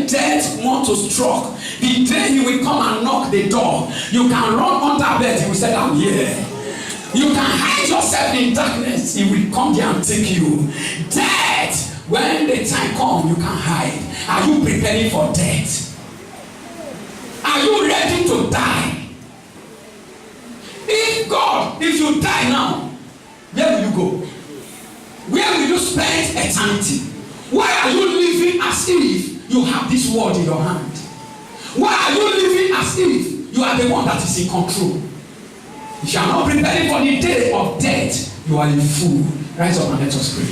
death wants to strike, the day he will come and knock the door, you can run under bed. He will say, I'm here. You can hide yourself in darkness. He will come there and take you. Death, when the time comes, you can hide. Are you preparing for death? Are you ready to die? If you die now, where will you go? Where will you spend eternity? Why are you living as if you have this world in your hand? Why are you living as if you are the one that is in control? If you are not preparing for the day of death, you are a fool. Rise up and let us pray.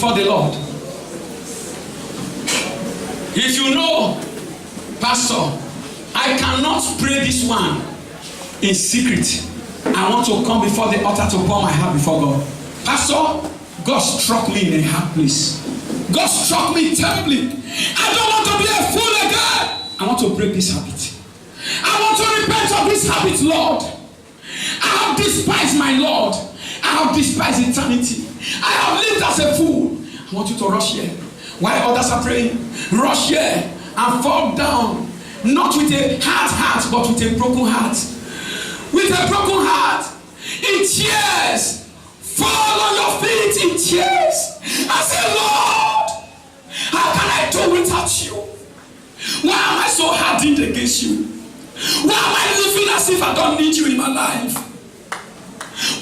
before the Lord. If you know, Pastor, I cannot pray this one in secret. I want to come before the altar to pour my heart before God. Pastor, God struck me in a hard place. God struck me terribly. I don't want to be a fool again. I want to break this habit. I want to repent of this habit, Lord. I have despised my Lord. I have despised eternity. I have lived as a fool. I want you to rush here. While others are praying, rush here and fall down. Not with a hard heart, but with a broken heart. With a broken heart. In tears. Fall on your feet in tears. I say, Lord, how can I do without you? Why am I so hardened against you? Why am I living as if I don't need you in my life?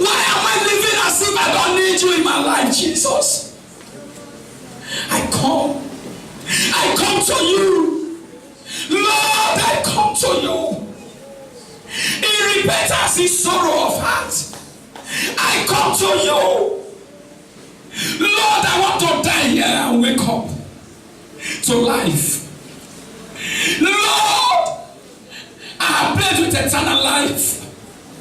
Why am I living as if I don't need you in my life, Jesus? I come to you. Lord, I come to you. In repentance, in sorrow of heart. I come to you. Lord, I want to die here and wake up to life. Lord, I have played with eternal life.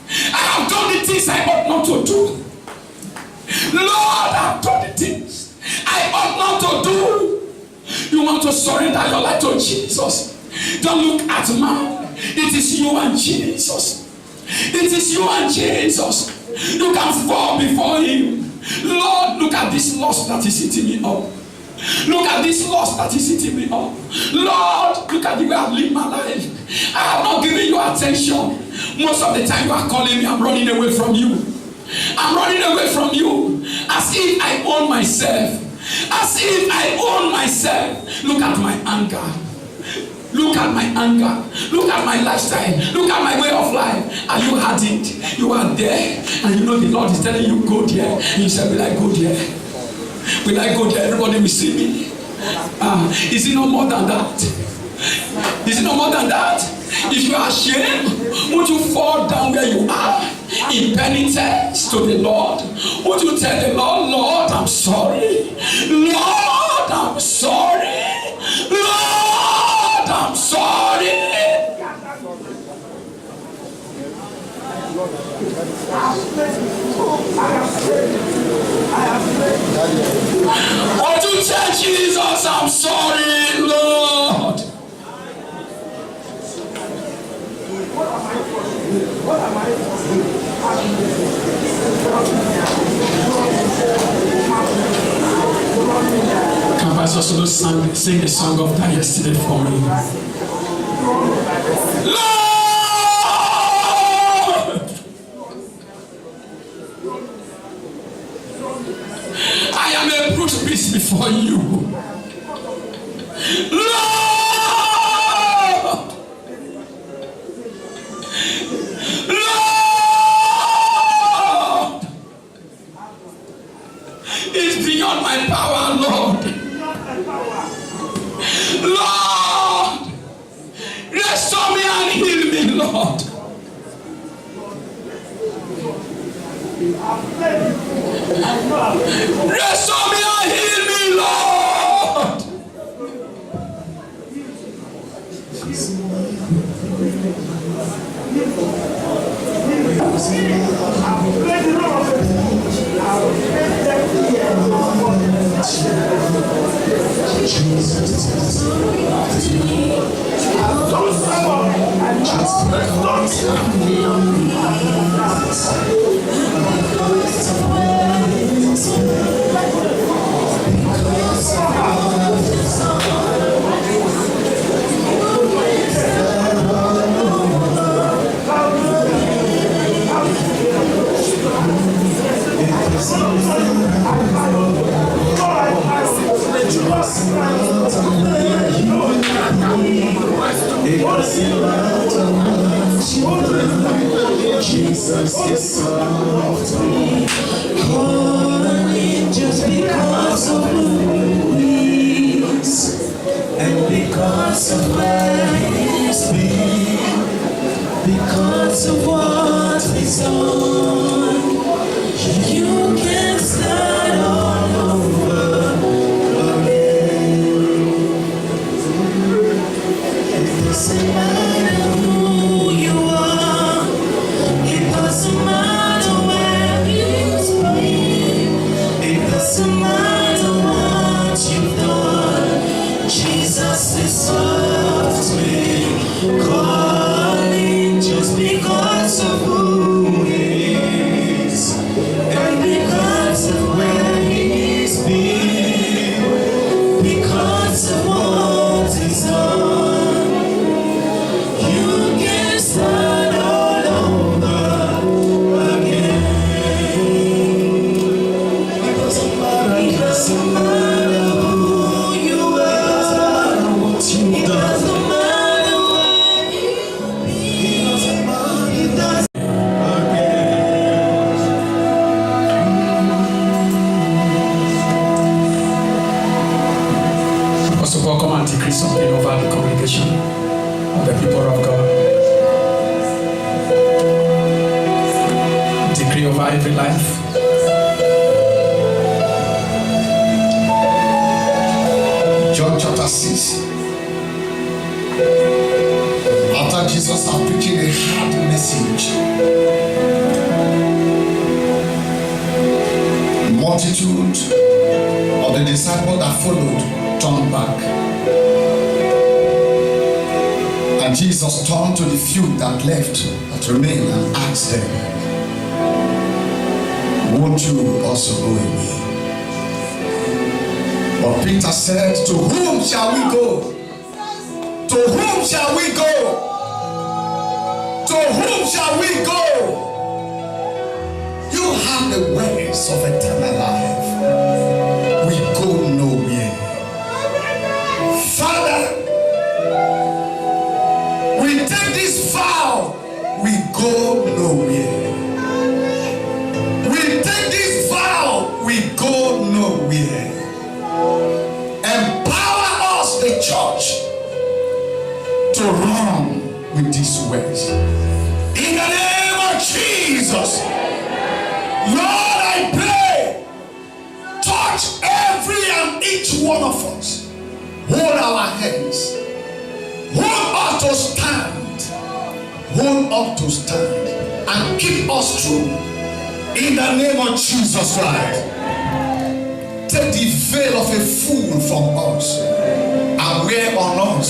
I have done the things I ought not to do. Lord, I have done the things I ought not to do. You want to surrender your life to Jesus. Don't look at man. It is you and Jesus. It is you and Jesus. You can fall before him. Lord, look at this loss that is eating me up. Look at this loss that is eating me up. Lord, look at the way I've lived my life. I have not given you attention. Most of the time you are calling me, I'm running away from you. I'm running away from you. As if I own myself. As if I own myself. Look at my anger. Look at my anger. Look at my lifestyle. Look at my way of life. Are you hardened? You are there. And you know the Lord is telling you, go there. And you say, will I go there? Will I go there? Everybody will see me. Is it no more than that? Is it no more than that? If you are ashamed, won't you fall down where you are in penitence to the Lord? Won't you tell the Lord, Lord, I'm sorry. Lord, I'm sorry. Lord, I'm sorry. Won't you tell Jesus, I'm sorry, Lord. Can Pastor Solo sing the song of that yesterday for me? Lord! I am a brute beast before you. Lord! It's beyond my power, Lord. Lord, restore me and heal me, Lord. Restore me and heal me, Lord. Jesus is soft me, just because of who he is and because of where he's been, because of what he's done. You can start all over. calling just because of who he is and because of where he's been, because of what he's done. You can start all over again. It doesn't matter who you are, what you've done. Come and decree something over the congregation of the people of God. Decree over every life. John chapter 6. After Jesus had preaching a hard message, multitude of the disciples that followed turned back. And Jesus turned to the few that left, that remained, and asked them, won't you also go away? But Peter said, to whom shall we go? To whom shall we go? To whom shall we go? You have the words of eternal life. We go nowhere. Father, we take this vow, we go nowhere. We take this vow, we go nowhere. Empower us, the church, to run with these words. In the name of Jesus, Lord, I pray, touch every and each one of us. Hold our hands. Hold us to stand. Hold us to stand. And keep us true. In the name of Jesus Christ. Take the veil of a fool from us and wear on us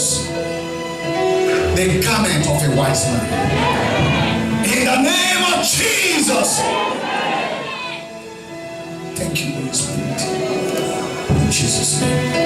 the garment of a wise man. In the name of Jesus. Thank you, Holy Spirit. In Jesus' name.